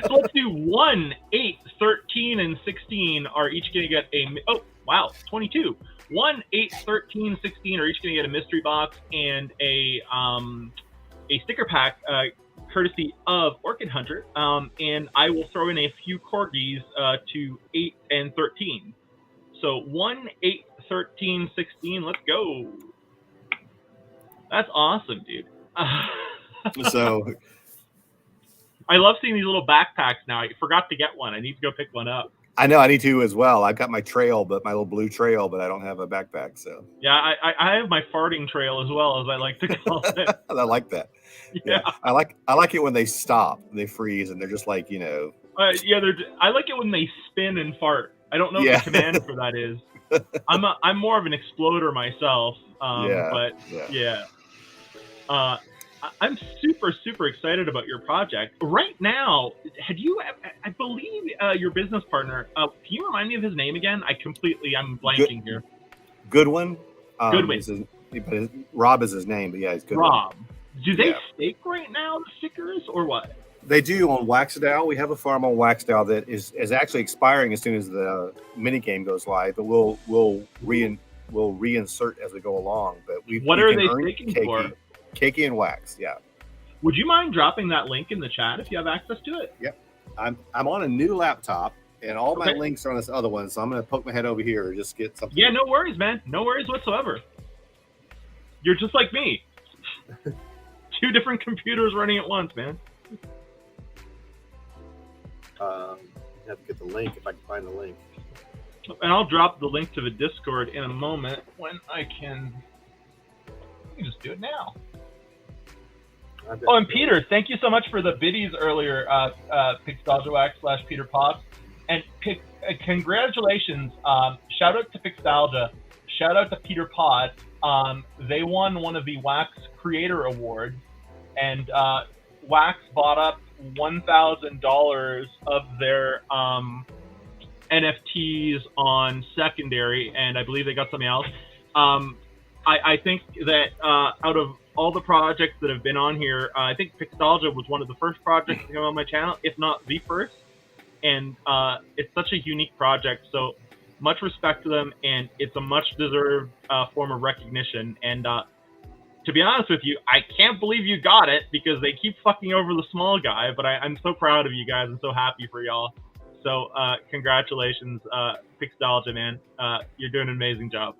So let's do 1, 8, 13, and 16 are each going to get a. Oh wow, 22. 1, 8, 13, 16 are each going to get a mystery box and a sticker pack, courtesy of Orchid Hunter, and I will throw in a few corgis to 8 and 13. So 1, 8, 13, 16. Let's go. That's awesome, dude. So I love seeing these little backpacks now. I forgot to get one. I need to go pick one up. I know I need to as well. I've got my trail, but my little blue trail, but I don't have a backpack. So yeah, I have my farting trail as well, as I like to call it. I like that. Yeah. I like it when they stop, they freeze, and they're just like I like it when they spin and fart. I don't know what the command for that is. I'm more of an exploder myself. But I'm super, super excited about your project. Right now, I believe your business partner, can you remind me of his name again? I'm blanking here. Goodwin. Goodwin. Rob is his name, but yeah, he's Goodwin. Rob. Do they stake right now, the stickers, or what? They do on Waxdow. We have a farm on Waxdow that is actually expiring as soon as the mini game goes live, but we'll reinsert as we go along. But what are they staking for? Cakey and Wax, yeah. Would you mind dropping that link in the chat if you have access to it? Yep. I'm on a new laptop, and all my links are on this other one, so I'm going to poke my head over here and just get something. Yeah, no worries, man. No worries whatsoever. You're just like me. 2 different computers running at once, man. I have to get the link if I can find the link. And I'll drop the link to the Discord in a moment when I can. You can just do it now. Oh, and Peter, thank you so much for the biddies earlier, Pixalgia/Peter Pod. And congratulations. Shout out to Pixalgia. Shout out to Peter Pod. They won one of the Wax Creator Awards, and Wax bought up $1,000 of their NFTs on secondary, and I believe they got something else. I think that out of all the projects that have been on here, I think Pixelgia was one of the first projects to come on my channel, if not the first. And it's such a unique project, so much respect to them, and it's a much deserved form of recognition. And to be honest with you, I can't believe you got it because they keep fucking over the small guy. But I'm so proud of you guys. I'm so happy for y'all. So congratulations, Pixelgia, man. You're doing an amazing job.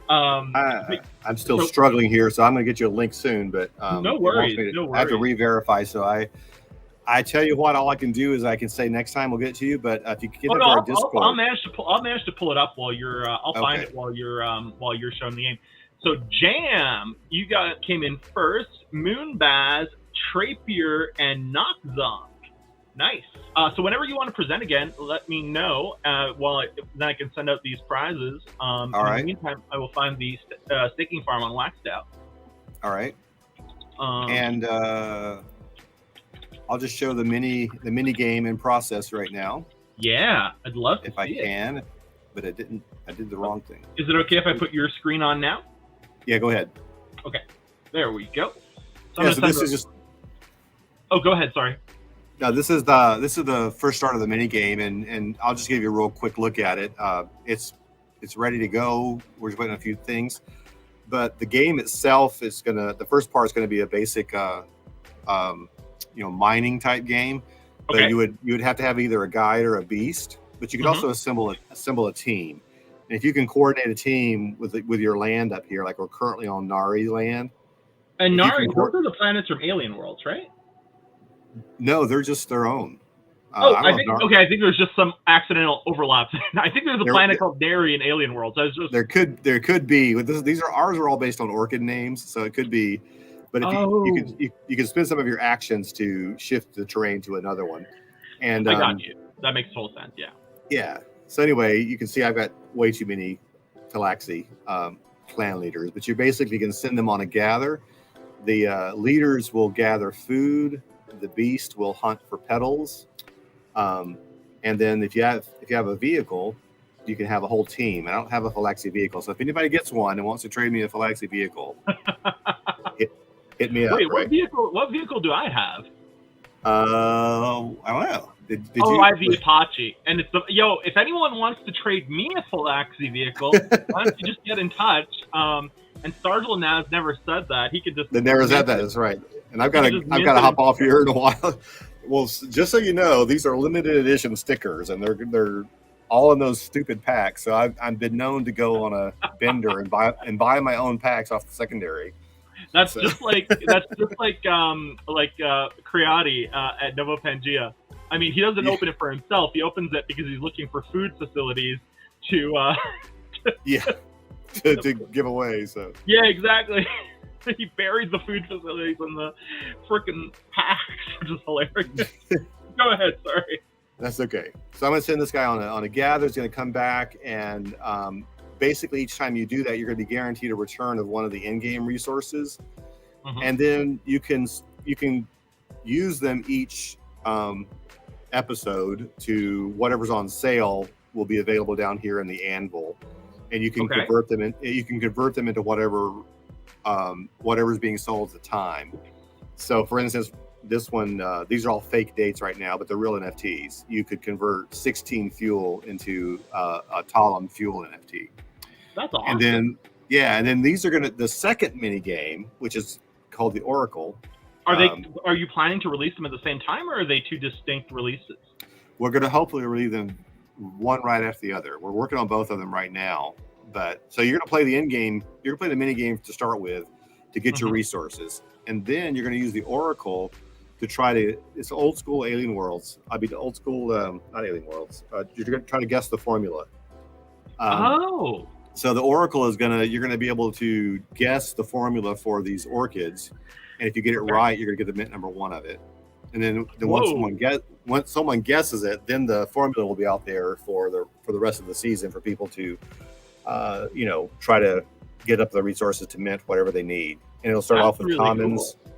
I'm still struggling here, so I'm going to get you a link soon. But no worries. I have to re-verify. So I tell you what, all I can do is I can say next time we'll get it to you. But if you can get our Discord, I'll manage to pull it up while you're. I'll find it while you're showing the game. So Jam, you came in first. Moonbaz, Trapier, and Knockzonk. Nice. So whenever you want to present again, let me know. Then I can send out these prizes. All right. In the meantime, I will find the staking farm on Waxed Out. All right. And I'll just show the mini game in process right now. Yeah, I'd love to if I can, but I didn't. I did the wrong thing. Is it okay if I put your screen on now? Yeah, go ahead. Okay, there we go. So this is just. Oh, go ahead. Sorry. No, this is the first start of the mini game, and I'll just give you a real quick look at it. It's ready to go. We're just waiting on a few things, but the game itself is the first part is gonna be a basic, mining type game. But okay. you would have to have either a guide or a beast, but you could also assemble a team. And if you can coordinate a team with your land up here, like we're currently on Nari land. And Nari, those are the planets from Alien Worlds, right? No, they're just their own. I think there's just some accidental overlaps. I think there's a planet called Nari in Alien Worlds. There could be. Ours are all based on Orchid names, so it could be. But if you can spend some of your actions to shift the terrain to another one. And I got you. That makes total sense. Yeah. Yeah. So anyway, you can see I've got way too many Talaxi clan leaders, but you basically can send them on a gather. The leaders will gather food. The beast will hunt for petals. And then if you have a vehicle, you can have a whole team. I don't have a Talaxi vehicle, so if anybody gets one and wants to trade me a Talaxi vehicle, hit me up. Wait, what vehicle do I have? I don't know. I have the Apache, and if anyone wants to trade me a Talaxi vehicle, why don't you just get in touch? And Stargell now has never said that. He could just. They never said that. That's right. And I've got to hop off here in a while. Well, just so you know, these are limited edition stickers, and they're all in those stupid packs. So I've been known to go on a bender and buy my own packs off the secondary. That's just like Creati at Novo Pangea. I mean, he doesn't open it for himself. He opens it because he's looking for food facilities to to give away. So yeah, exactly. He buries the food facilities in the freaking packs, which is hilarious. Go ahead, sorry. That's okay. So I'm going to send this guy on a gather. He's going to come back, and basically each time you do that, you're going to be guaranteed a return of one of the in-game resources, and then you can use them each episode to whatever's on sale will be available down here in the anvil, and you can convert them into whatever's being sold at the time. So for instance, this one, these are all fake dates right now, but they're real NFTs. You could convert 16 fuel into a Talum fuel NFT. That's awesome. And then these are the second mini game, which is called the Oracle. Are you planning to release them at the same time, or are they two distinct releases? We're going to hopefully release them one right after the other. We're working on both of them right now. But so you're going to play the end game. You're going to play the mini game to start with to get your resources, and then you're going to use the Oracle to try to. It's old school Alien Worlds. The old school not Alien Worlds. You're going to try to guess the formula. So the Oracle is you're going to be able to guess the formula for these orchids, and if you get it right, you're going to get the mint number 1 of it. And then once someone guesses it, then the formula will be out there for the rest of the season for people to, try to get up the resources to mint whatever they need. And it'll start off with really commons. Cool.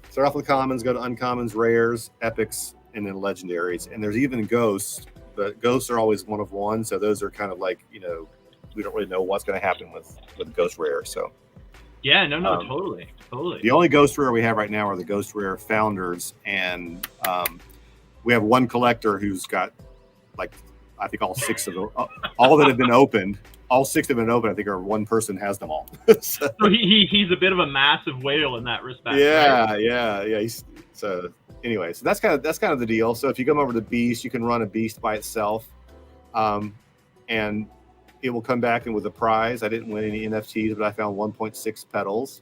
Start off with commons, go to uncommons, rares, epics, and then legendaries. And there's even ghosts, but ghosts are always one of one. So those are kind of like, we don't really know what's going to happen with Ghost Rare. So yeah, no, totally. The only Ghost Rare we have right now are the Ghost Rare founders, and we have one collector who's got like I think all 6 of them, all that have been opened. All 6 have been opened. I think, or one person has them all. So he's a bit of a massive whale in that respect. Yeah, right? yeah. So anyway, so that's kind of the deal. So if you come over to Beast, you can run a Beast by itself, and it will come back in with a prize. I didn't win any NFTs, but I found 1.6 petals.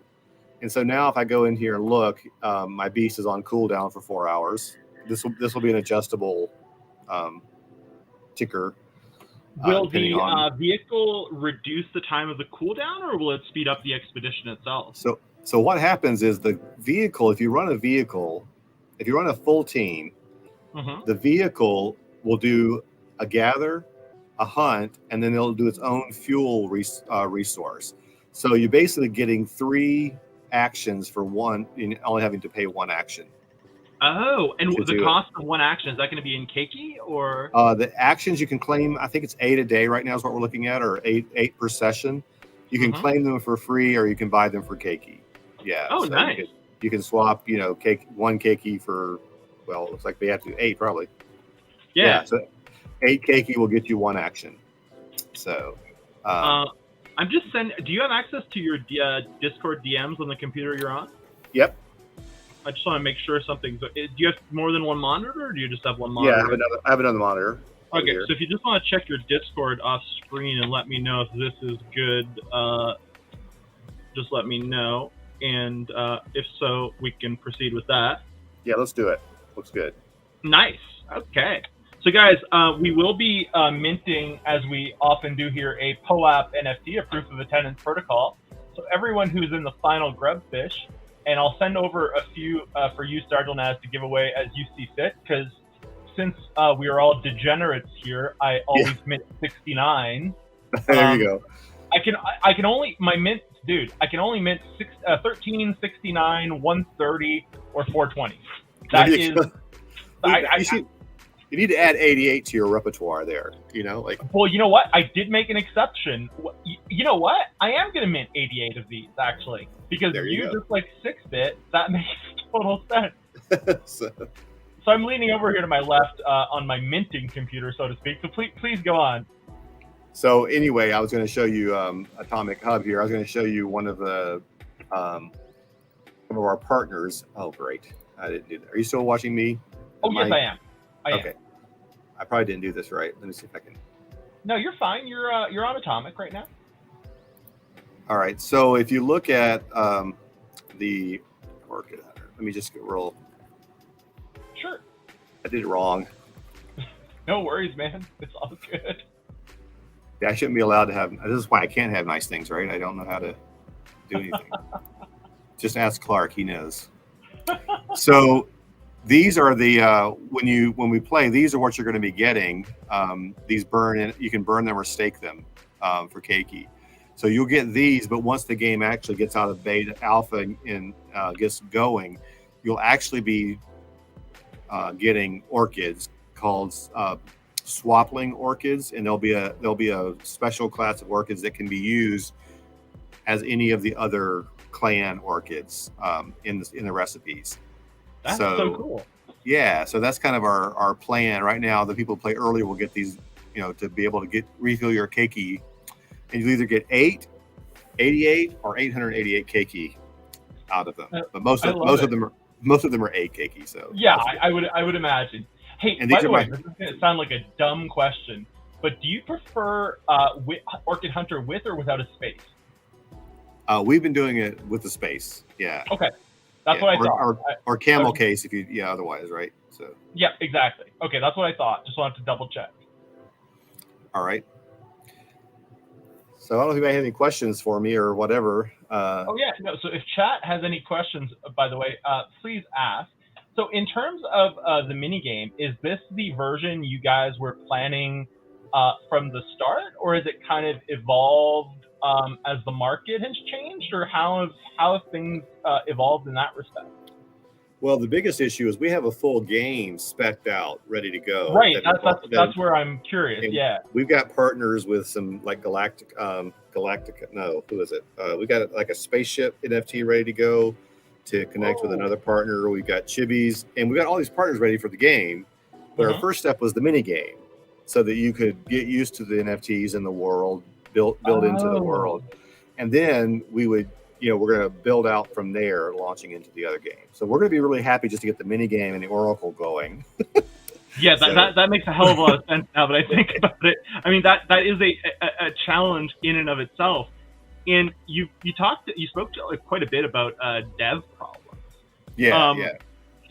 And so now if I go in here and look, my Beast is on cooldown for 4 hours. This will be an adjustable ticker. Will the vehicle reduce the time of the cooldown, or will it speed up the expedition itself? So what happens is the vehicle, if you run a full team, the vehicle will do a gather, a hunt, and then it'll do its own fuel resource. So you're basically getting 3 actions for one, only having to pay 1 action. Oh, and the cost of 1 action, is that going to be in Keiki, or? The actions you can claim, I think it's 8 a day right now is what we're looking at, or 8 per session. You can claim them for free, or you can buy them for Keiki. Yeah. Oh, so nice. You can swap, 1 Keiki for, well, it looks like they have to do 8 probably. Yeah. So 8 Keiki will get you 1 action. So. I'm just sending. Do you have access to your Discord DMs on the computer you're on? Yep. I just want to make sure something's. Do you have more than 1 monitor, or do you just have 1 monitor? Yeah, I have another monitor. Okay, so if you just want to check your Discord off screen and let me know if this is good, just let me know. And if so, we can proceed with that. Yeah, let's do it. Looks good. Nice. Okay. So, guys, we will be minting, as we often do here, a POAP NFT, a proof of attendance protocol. So everyone who's in the final grubfish, and I'll send over a few for you, Starglenaz, to give away as you see fit, because since we are all degenerates here, I always mint 69. There you go. I can only mint 13, 69, 130, or 420. That is. You need to add 88 to your repertoire there. Well, you know what? I did make an exception. You know what? I am going to mint 88 of these, actually. Because you just like 6-bit, that makes total sense. So I'm leaning over here to my left on my minting computer, so to speak. So please go on. So anyway, I was going to show you Atomic Hub here. I was going to show you one of the some of our partners. Oh, great! I didn't do that. Are you still watching me? Oh, yes, I am. Okay. I probably didn't do this right. Let me see if I can. No, you're fine. You're on Atomic right now. All right. So if you look at the Orchid Hunter, let me just roll. Sure. I did it wrong. No worries, man. It's all good. Yeah, I shouldn't be allowed to have. This is why I can't have nice things, right? I don't know how to do anything. Just ask Clark; he knows. So these are the when we play. These are what you're going to be getting. These you can burn them or stake them for Keiki. So you'll get these, but once the game actually gets out of beta alpha and gets going, you'll actually be getting orchids called swapling orchids, and there'll be a special class of orchids that can be used as any of the other clan orchids in the recipes. That's so cool. Yeah, so that's kind of our plan right now. The people who play earlier will get these, to be able to refill your keiki, and you either get 88 or 888 keiki out of them. But most of them are 8 keiki. So yeah, I would imagine. Hey, and by the way, this is going to sound like a dumb question, but do you prefer Orchid Hunter with or without a space? We've been doing it with the space. Yeah. Okay. That's what I thought. Or camel case if otherwise, right? So. Yeah, exactly. Okay, that's what I thought. Just wanted to double check. All right. So I don't know if anybody has any questions for me or whatever. So if chat has any questions, by the way, please ask. So in terms of the mini game, is this the version you guys were planning from the start, or is it kind of evolved as the market has changed, or how have things evolved in that respect? Well, the biggest issue is we have a full game specced out, ready to go. Right. That's where I'm curious. Yeah. We've got partners with some like Galactica. No, who is it? We got like a spaceship NFT ready to go to connect with another partner. We've got Chibis, and we got all these partners ready for the game. But our first step was the mini game, so that you could get used to the NFTs in the world, build into the world, and then we would. We're going to build out from there, launching into the other games. So we're going to be really happy just to get the mini game and the Oracle going. Yeah, that makes a hell of a lot of sense now that I think about it. I mean, that is a challenge in and of itself. And you spoke quite a bit about dev problems. Yeah.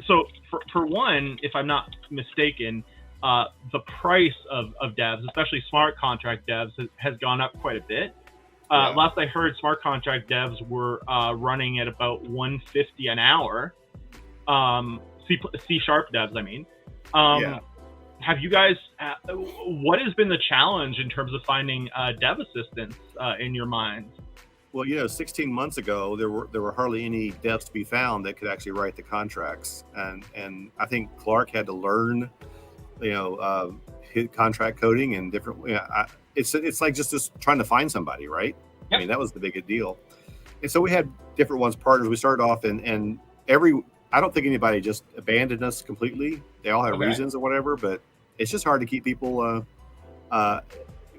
So for one, if I'm not mistaken, the price of devs, especially smart contract devs, has gone up quite a bit. Last I heard, smart contract devs were running at about $150 an hour. C# devs, I mean. Have you guys? What has been the challenge in terms of finding dev assistance in your minds? Well, 16 months ago, there were hardly any devs to be found that could actually write the contracts, and I think Clark had to learn, his contract coding and different. It's like just trying to find somebody, right? Yep. I mean, that was the biggest deal. And so we had different ones, partners. We started off and I don't think anybody just abandoned us completely. They all had reasons or whatever, but it's just hard to keep people.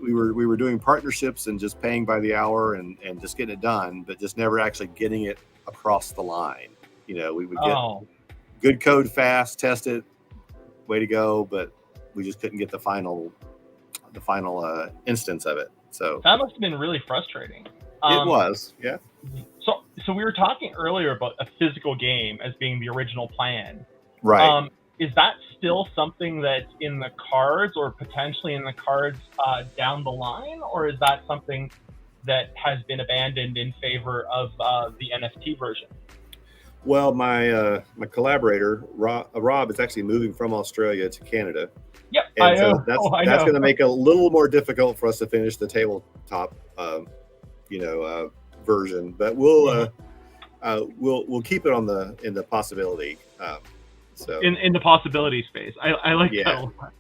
We were doing partnerships and just paying by the hour and just getting it done, but just never actually getting it across the line. We would get good code fast, test it, way to go, but we just couldn't get the final instance of it. So that must have been really frustrating. It was, yeah. So we were talking earlier about a physical game as being the original plan. Right. Is that still something that's in the cards or potentially in the cards down the line? Or is that something that has been abandoned in favor of the NFT version? Well, my collaborator, Rob, is actually moving from Australia to Canada. Yep, and I know. That's going to make it a little more difficult for us to finish the tabletop, version. But we'll keep it in the possibility. So in the possibility space, I like that a lot.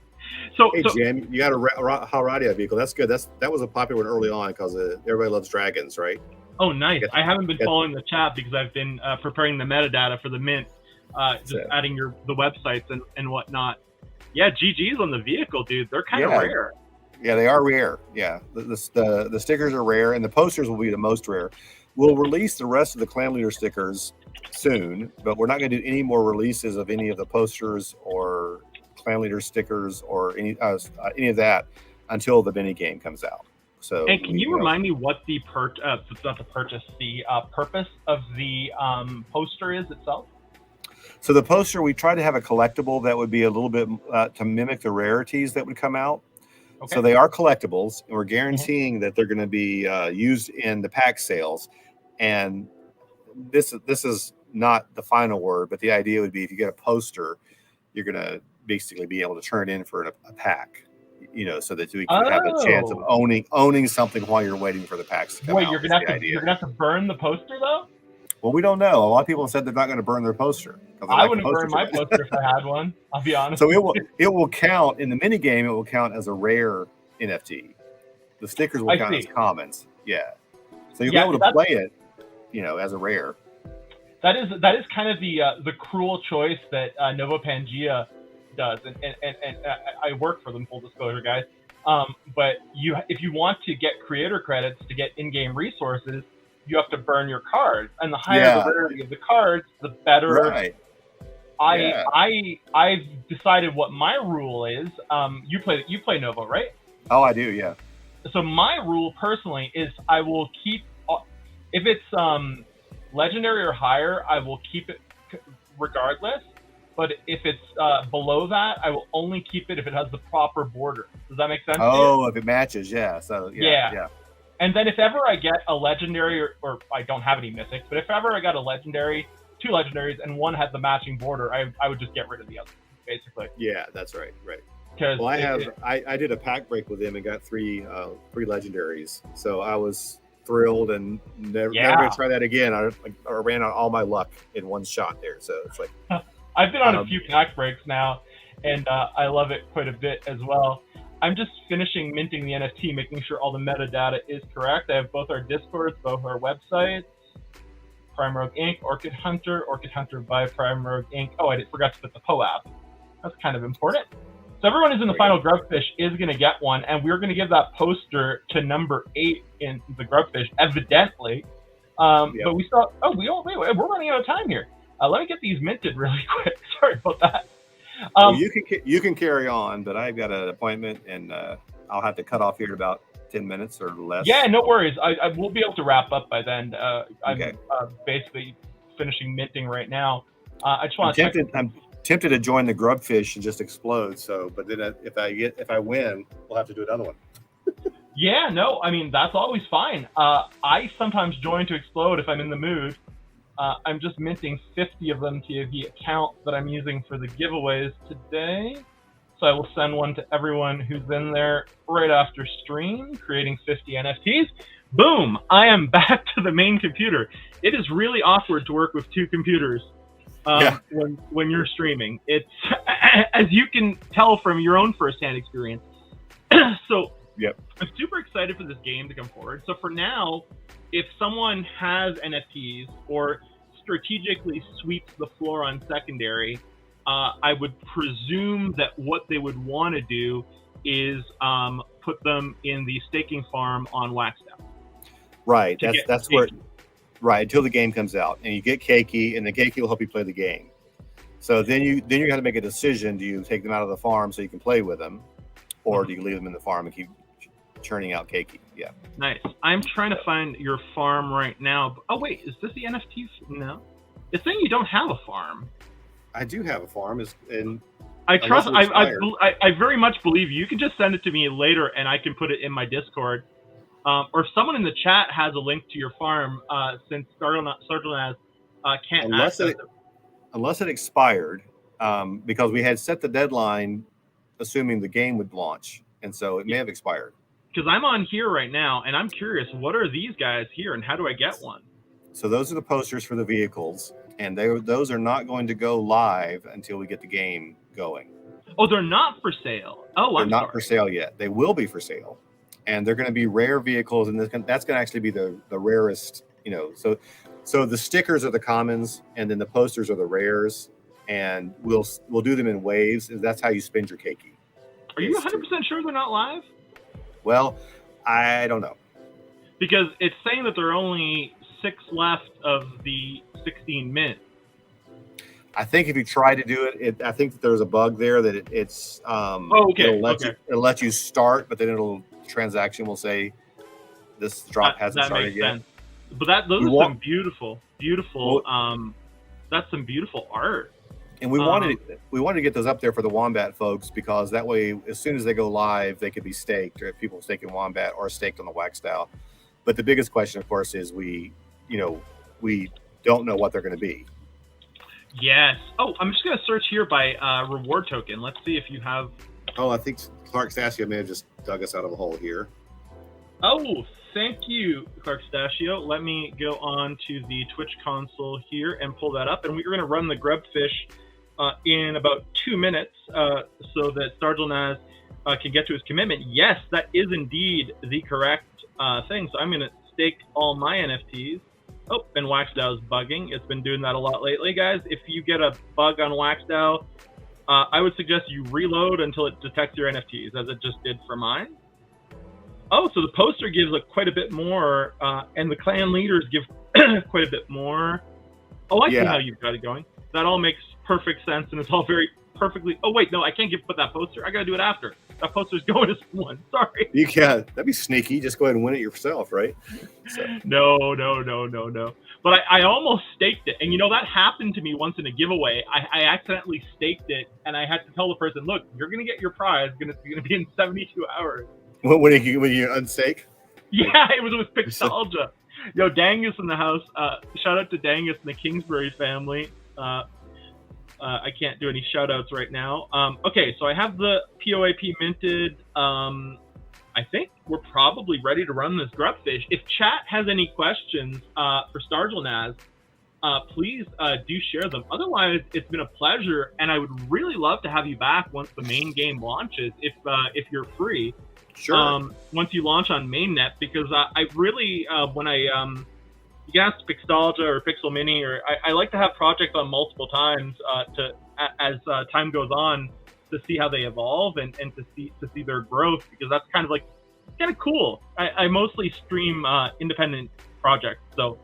So, Jim, you got a Haradia vehicle. That's good. That was a popular one early on because everybody loves dragons, right? Oh, nice. I haven't been following the chat because I've been preparing the metadata for the mint, adding the websites and whatnot. Yeah, GG's on the vehicle, dude. They're kind of rare. Yeah, they are rare. Yeah, the stickers are rare, and the posters will be the most rare. We'll release the rest of the Clan Leader stickers soon, but we're not going to do any more releases of any of the posters or Clan Leader stickers or any of that until the mini game comes out. So, and can you remind me what the purpose of the poster is itself? So the poster, we try to have a collectible that would be a little bit to mimic the rarities that would come out. Okay. So they are collectibles, and we're guaranteeing that they're going to be used in the pack sales. And this is not the final word, but the idea would be if you get a poster, you're going to basically be able to turn it in for a pack, so that we can have a chance of owning something while you're waiting for the packs to come out. Wait, you're going to have to burn the poster though? Well, we don't know. A lot of people have said they're not going to burn their poster. I wouldn't burn my poster if I had one. I'll be honest. So it will count in the mini game. It will count as a rare NFT. The stickers will count as commons. Yeah. So you'll be able to play it, as a rare. That is kind of the cruel choice that Nova Pangea does, and I work for them. Full disclosure, guys. But if you want to get creator credits to get in-game resources, you have to burn your cards, and the higher the rarity of the cards, the better. Right. I've decided what my rule is. You play Nova, right? Oh, I do. Yeah. So my rule personally is I will keep if it's legendary or higher, I will keep it regardless. But if it's below that, I will only keep it if it has the proper border. Does that make sense? Oh, if it matches, yeah. So yeah. And then if ever I get a legendary, or I don't have any mythics, but if ever I got a legendary, 2 legendaries, and one had the matching border, I would just get rid of the other, basically. Yeah, that's right. Well, I did a pack break with him and got 3 legendaries. So I was thrilled and never gonna try that again. I ran out all my luck in one shot there. So it's like I've been on a few pack breaks now, and I love it quite a bit as well. I'm just finishing minting the NFT, making sure all the metadata is correct. I have both our Discords, both our websites, Prime Rogue Inc., Orchid Hunter by Prime Rogue Inc. Oh, I forgot to put the POAP. That's kind of important. So everyone who's in the final Grubfish is going to get one, and we're going to give that poster to number 8 in the Grubfish, evidently. But we still, wait, we're running out of time here. Let me get these minted really quick. Sorry about that. Well, you can carry on, but I've got an appointment, and I'll have to cut off here in about 10 minutes or less. Yeah, no worries. I will be able to wrap up by then. I'm basically finishing minting right now. I just want to. I'm tempted to join the Grubfish and just explode. So, but then if I win, we'll have to do another one. Yeah, no, I mean that's always fine. I sometimes join to explode if I'm in the mood. I'm just minting 50 of them to the account that I'm using for the giveaways today. So I will send one to everyone who's in there right after stream, creating 50 NFTs. Boom! I am back to the main computer. It is really awkward to work with two computers when you're streaming. It's, as you can tell from your own firsthand experience. So I'm super excited for this game to come forward. So for now, if someone has NFTs or strategically sweeps the floor on secondary, I would presume that what they would want to do is put them in the staking farm on Waxdown. Right. That's where. Right, until the game comes out, and you get Keiki, and the Keiki will help you play the game. So then you got to make a decision: do you take them out of the farm so you can play with them, or do you leave them in the farm and keep churning out Keiki? Yeah. Nice. I'm trying to find your farm right now. Oh wait, is this the NFT? No, it's saying you don't have a farm. I do have a farm. I trust. I very much believe you. You can just send it to me later, and I can put it in my Discord. Or if someone in the chat has a link to your farm, since Sardelnaz can't access it. Unless it expired, because we had set the deadline assuming the game would launch, and so it may have expired. Because I'm on here right now, and I'm curious, what are these guys here, and how do I get one? So those are the posters for the vehicles, and those are not going to go live until we get the game going. Oh, they're not for sale. Oh, they're not for sale yet. They will be for sale. And they're going to be rare vehicles, and that's going to actually be the rarest, So the stickers are the commons, and then the posters are the rares, and we'll do them in waves. And that's how you spend your Keiki. Are you 100% sure they're not live? Well, I don't know, because it's saying that there are only 6 left of the 16 mint. I think if you try to do it, I think that there's a bug there that it's it'll let you start, but then transaction will say this drop hasn't started yet. Sense. But those are some beautiful. That's some beautiful art. And we wanted to get those up there for the Wombat folks, because that way, as soon as they go live, they could be staked, or if people stake in Wombat or staked on the Waxdown. But the biggest question, of course, is we don't know what they're going to be. Yes. Oh, I'm just going to search here by reward token. Let's see if you have. Oh, I think Clark Stasio may have just dug us out of a hole here. Oh, thank you, Clark Stasio. Let me go on to the Twitch console here and pull that up. And we're going to run the Grubfish in about 2 minutes so that Sardelnaz can get to his commitment. Yes, that is indeed the correct thing. So I'm going to stake all my NFTs. Oh, and Waxdow is bugging. It's been doing that a lot lately, guys. If you get a bug on Waxdow, I would suggest you reload until it detects your NFTs, as it just did for mine. Oh, so the poster gives quite a bit more, and the clan leaders give quite a bit more. Oh, I see how you've got it going. That all makes perfect sense, and it's all very perfectly. Oh, wait, no, I can't put that poster. I got to do it after. That poster's going to someone. Sorry. You can't. That'd be sneaky. Just go ahead and win it yourself, right? So. No. But I almost staked it. And, that happened to me once in a giveaway. I accidentally staked it, and I had to tell the person, look, you're going to get your prize. It's going to be in 72 hours. When you unstake? Yeah, it was with Pixalgia. Yo, Dangus in the house. Shout out to Dangus and the Kingsbury family. I can't do any shout outs right now. Okay, so I have the POAP minted. I I think we're probably ready to run this grubfish. If chat has any questions for Stargell Naz, please do share them. Otherwise, it's been a pleasure, and I would really love to have you back once the main game launches, if you're free. Sure. Once you launch on mainnet, because I really, when I you can ask Pixtalgia or Pixel Mini, or I like to have projects on multiple times as time goes on, to see how they evolve and to see their growth, because that's kind of cool. I mostly stream independent projects, so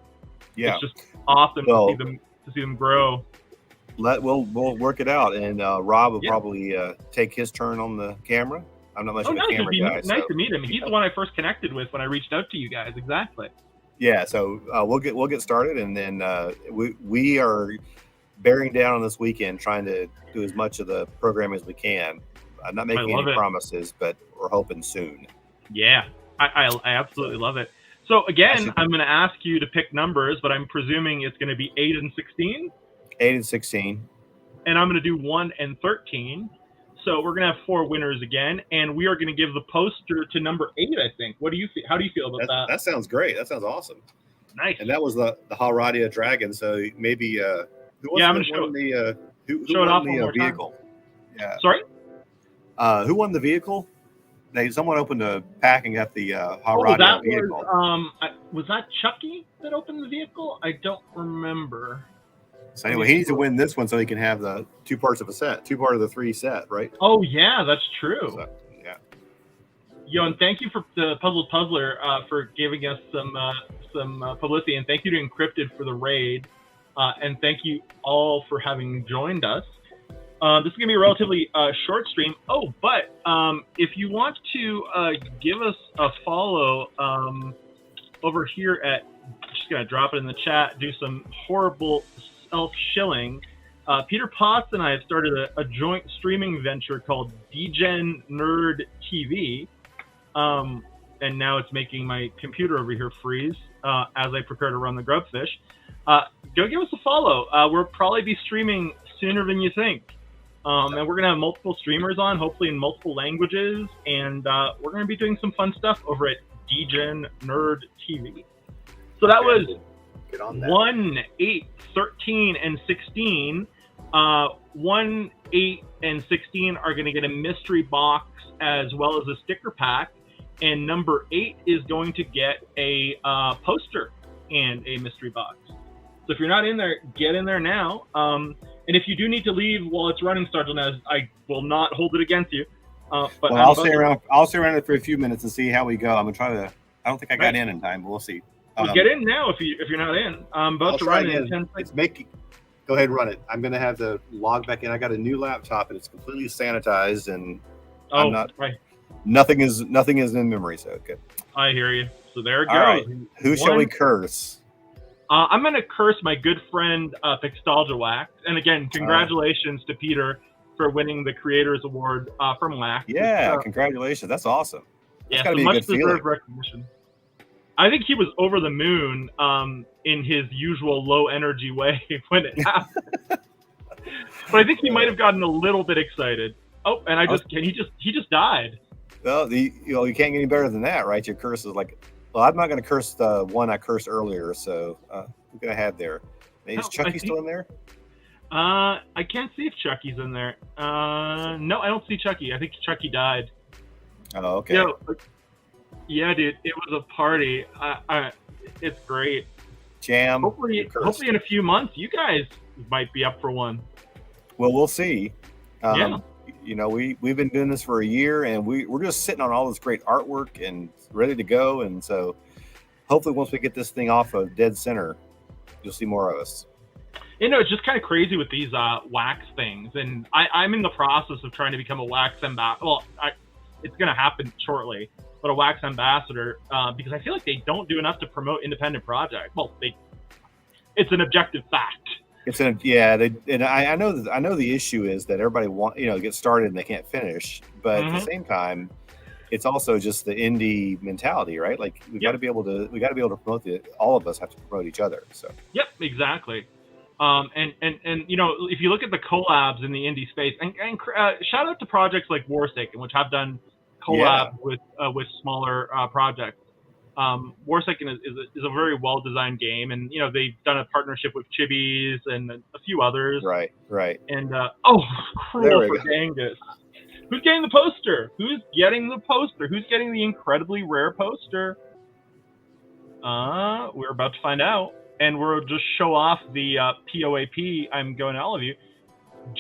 Yeah. it's just awesome to see them grow. We'll work it out, and Rob will probably take his turn on the camera. I'm not much of a camera guy. Nice to meet him. He's the one I first connected with when I reached out to you guys. Exactly. Yeah, so we'll get started, and then we are bearing down on this weekend, trying to do as much of the program as we can. I'm not making any promises, but we're hoping soon. Yeah, I absolutely love it. So again, I'm going to ask you to pick numbers, but I'm presuming it's going to be 8 and 16. 8 and 16. And I'm going to do 1 and 13. So we're going to have 4 winners again, and we are going to give the poster to number 8, I think. What do you how do you feel about that? That sounds great. That sounds awesome. Nice. And that was the Haradia Dragon. So maybe who won the vehicle? Yeah. Sorry? Who won the vehicle? Someone opened a pack and got the Haradia vehicle. Was that Chucky that opened the vehicle? I don't remember. So anyway, he needs to win this one so he can have the 2 parts of a set, 2 part of the 3 set, right? Oh yeah, that's true. So, yeah. Yo, and thank you for the Puzzler for giving us some publicity, and thank you to Encrypted for the raid, and thank you all for having joined us. This is gonna be a relatively short stream. Oh, but if you want to give us a follow over here at, just gonna drop it in the chat, do some horrible self-shilling. Peter Potts and I have started a joint streaming venture called DGen Nerd TV, and now it's making my computer over here freeze as I prepare to run the grubfish. Go give us a follow. We'll probably be streaming sooner than you think, and we're gonna have multiple streamers on, hopefully in multiple languages, and we're gonna be doing some fun stuff over at DGen Nerd TV. So that was 1, 8, 13, and 16. 1, 8, and 16 are going to get a mystery box as well as a sticker pack, and number 8 is going to get a poster and a mystery box. So if you're not in there, get in there now. And if you do need to leave while it's running, Stargell Naz, I will not hold it against you. But well, I'll stay around. I'll stay around for a few minutes and see how we go. I'm gonna try to. I don't think I got in time, but we'll see. Well, get in now if you're not in. I'm about to run in 10 seconds. Go ahead and run it. I'm going to have to log back in. I got a new laptop and it's completely sanitized, and I'm not. Right. Nothing is in memory, so good. I hear you. So there it goes. All right. Who shall we curse? I'm going to curse my good friend Pixtalgia Wax. And again, congratulations to Peter for winning the Creators Award from Wax. Yeah, congratulations. That's awesome. That's gotta be a good feeling. Recognition. I think he was over the moon in his usual low energy way when it happened. But I think he might have gotten a little bit excited. Oh, and he just died. Well, you can't get any better than that, right? Your curse is like, well, I'm not going to curse the one I cursed earlier. So who can I have there? Is Chucky still in there? I can't see if Chucky's in there. No, I don't see Chucky. I think Chucky died. Oh, okay. Yeah, dude, it was a party. It's great. Jam. Hopefully in a few months, you guys might be up for one. Well, we'll see. We've been doing this for a year, and we're just sitting on all this great artwork and ready to go. And so, hopefully, once we get this thing off of dead center, you'll see more of us. It's just kind of crazy with these wax things, and I'm in the process of trying to become a wax ambassador. Well, it's going to happen shortly. But a wax ambassador, because I feel like they don't do enough to promote independent projects. Well, it's an objective fact. I know the issue is that everybody gets started and they can't finish, but at the same time, it's also just the indie mentality, right? Like we got to be able to promote all of us have to promote each other. So yep, exactly. And if you look at the collabs in the indie space, and shout out to projects like Warsaken, which have done collab with smaller projects. Warsecond is a very well designed game, and they've done a partnership with Chibi's and a few others. Right. And Cruel for Genghis. Who's getting the poster? Who's getting the incredibly rare poster? We're about to find out, and we'll just show off the POAP. I'm going to all of you.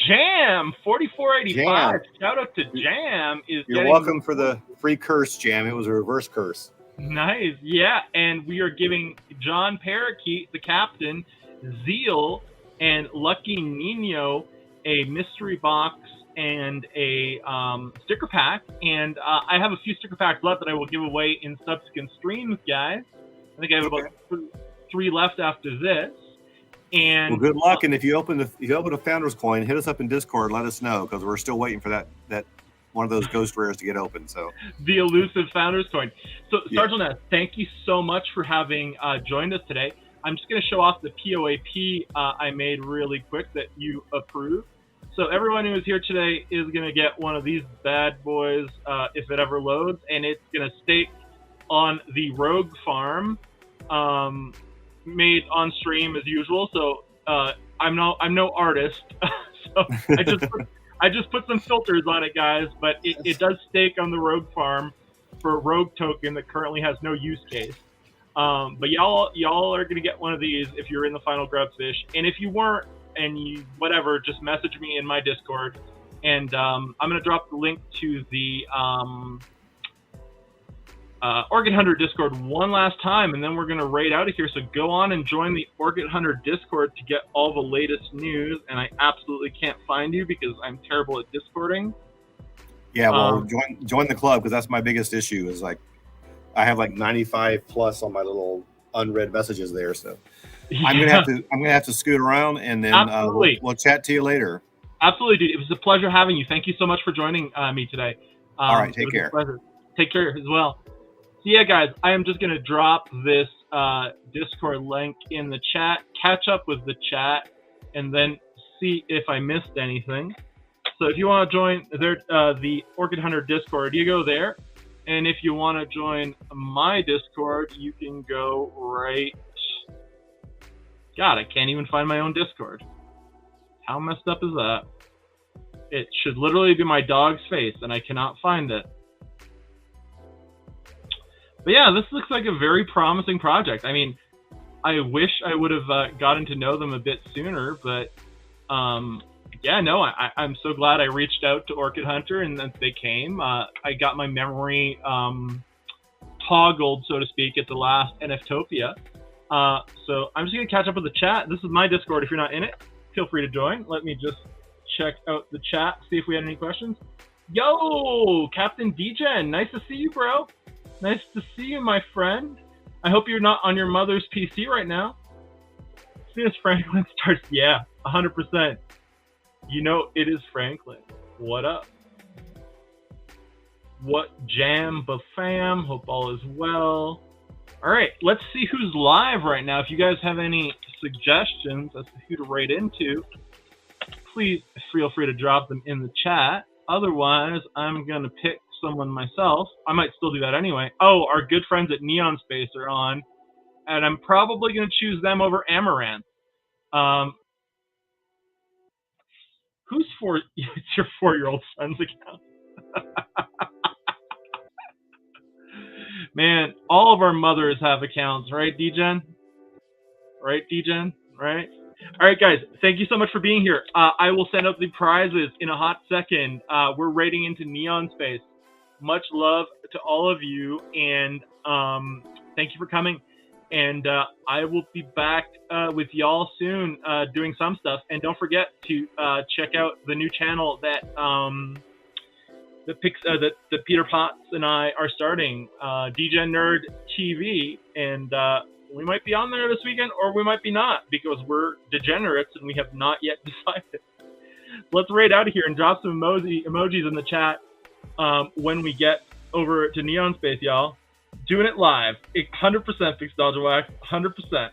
Jam 4485. Shout out to Jam. You're welcome for the free curse, Jam. It was a reverse curse. Nice, yeah. And we are giving John Parakeet, the captain, Zeal, and Lucky Nino a mystery box and a sticker pack. And I have a few sticker packs left that I will give away in subsequent streams, guys. I think I have about 3 left after this. And well, good luck. And if you open a Founder's Coin, hit us up in Discord. Let us know, because we're still waiting for that one of those ghost rares to get open. So the elusive Founder's Coin. So Sergeant S, thank you so much for having joined us today. I'm just going to show off the POAP I made really quick that you approved. So everyone who is here today is going to get one of these bad boys if it ever loads, and it's going to stake on the Rogue Farm, made on stream as usual. So I'm no artist, so I just put some filters on it, guys. But it does stake on the Rogue Farm for a Rogue token that currently has no use case. But y'all are gonna get one of these if you're in the final Grubfish, and if you weren't, and you whatever, just message me in my Discord, and I'm gonna drop the link to the Orchid Hunter Discord one last time, and then we're going to raid out of here. So go on and join the Orchid Hunter Discord to get all the latest news. And I absolutely can't find you because I'm terrible at Discording. Yeah, well, join the club, because that's my biggest issue. Is like I have like 95 plus on my little unread messages there. So I'm gonna have to scoot around, and then we'll chat to you later. Absolutely, dude. It was a pleasure having you. Thank you so much for joining me today. All right, take care. Take care as well. So yeah, guys, I am just going to drop this Discord link in the chat, catch up with the chat, and then see if I missed anything. So if you want to join the Orchid Hunter Discord, you go there. And if you want to join my Discord, you can go right... God, I can't even find my own Discord. How messed up is that? It should literally be my dog's face, and I cannot find it. But yeah, this looks like a very promising project. I mean, I wish I would have gotten to know them a bit sooner, but yeah, no, I'm so glad I reached out to Orchid Hunter and that they came. I got my memory toggled, so to speak, at the last NFtopia. So I'm just going to catch up with the chat. This is my Discord. If you're not in it, feel free to join. Let me just check out the chat, see if we had any questions. Yo, Captain DJen, nice to see you, bro. Nice to see you, my friend. I hope you're not on your mother's PC right now. As soon as Franklin starts, yeah, 100%. You know it is Franklin. What up? What jam, bafam? Hope all is well. All right, let's see who's live right now. If you guys have any suggestions as to who to raid into, please feel free to drop them in the chat. Otherwise, I'm going to pick someone myself. I might still do that anyway. Oh, our good friends at Neon Space are on, and I'm probably going to choose them over Amaranth. Who's for? It's your 4-year-old son's account. Man, all of our mothers have accounts, right, DJen? Right, DJen? Right? All right, guys, thank you so much for being here. I will send out the prizes in a hot second. We're raiding into Neon Space. Much love to all of you, and thank you for coming. And I will be back with y'all soon doing some stuff. And don't forget to check out the new channel that that Peter Potts and I are starting, DJ Nerd TV. And we might be on there this weekend, or we might be not, because we're degenerates and we have not yet decided. Let's raid out of here and drop some emojis in the chat when we get over to Neon Space, y'all. Doing it live. 100% Fixed Dodge Wax. 100%.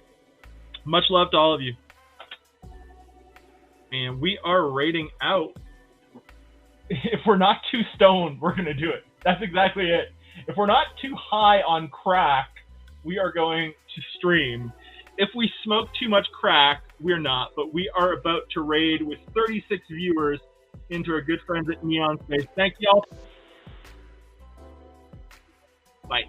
Much love to all of you. And we are raiding out. If we're not too stoned, we're going to do it. That's exactly it. If we're not too high on crack, we are going to stream. If we smoke too much crack, we're not. But we are about to raid with 36 viewers into our good friends at Neon Space. Thank you all. Bye.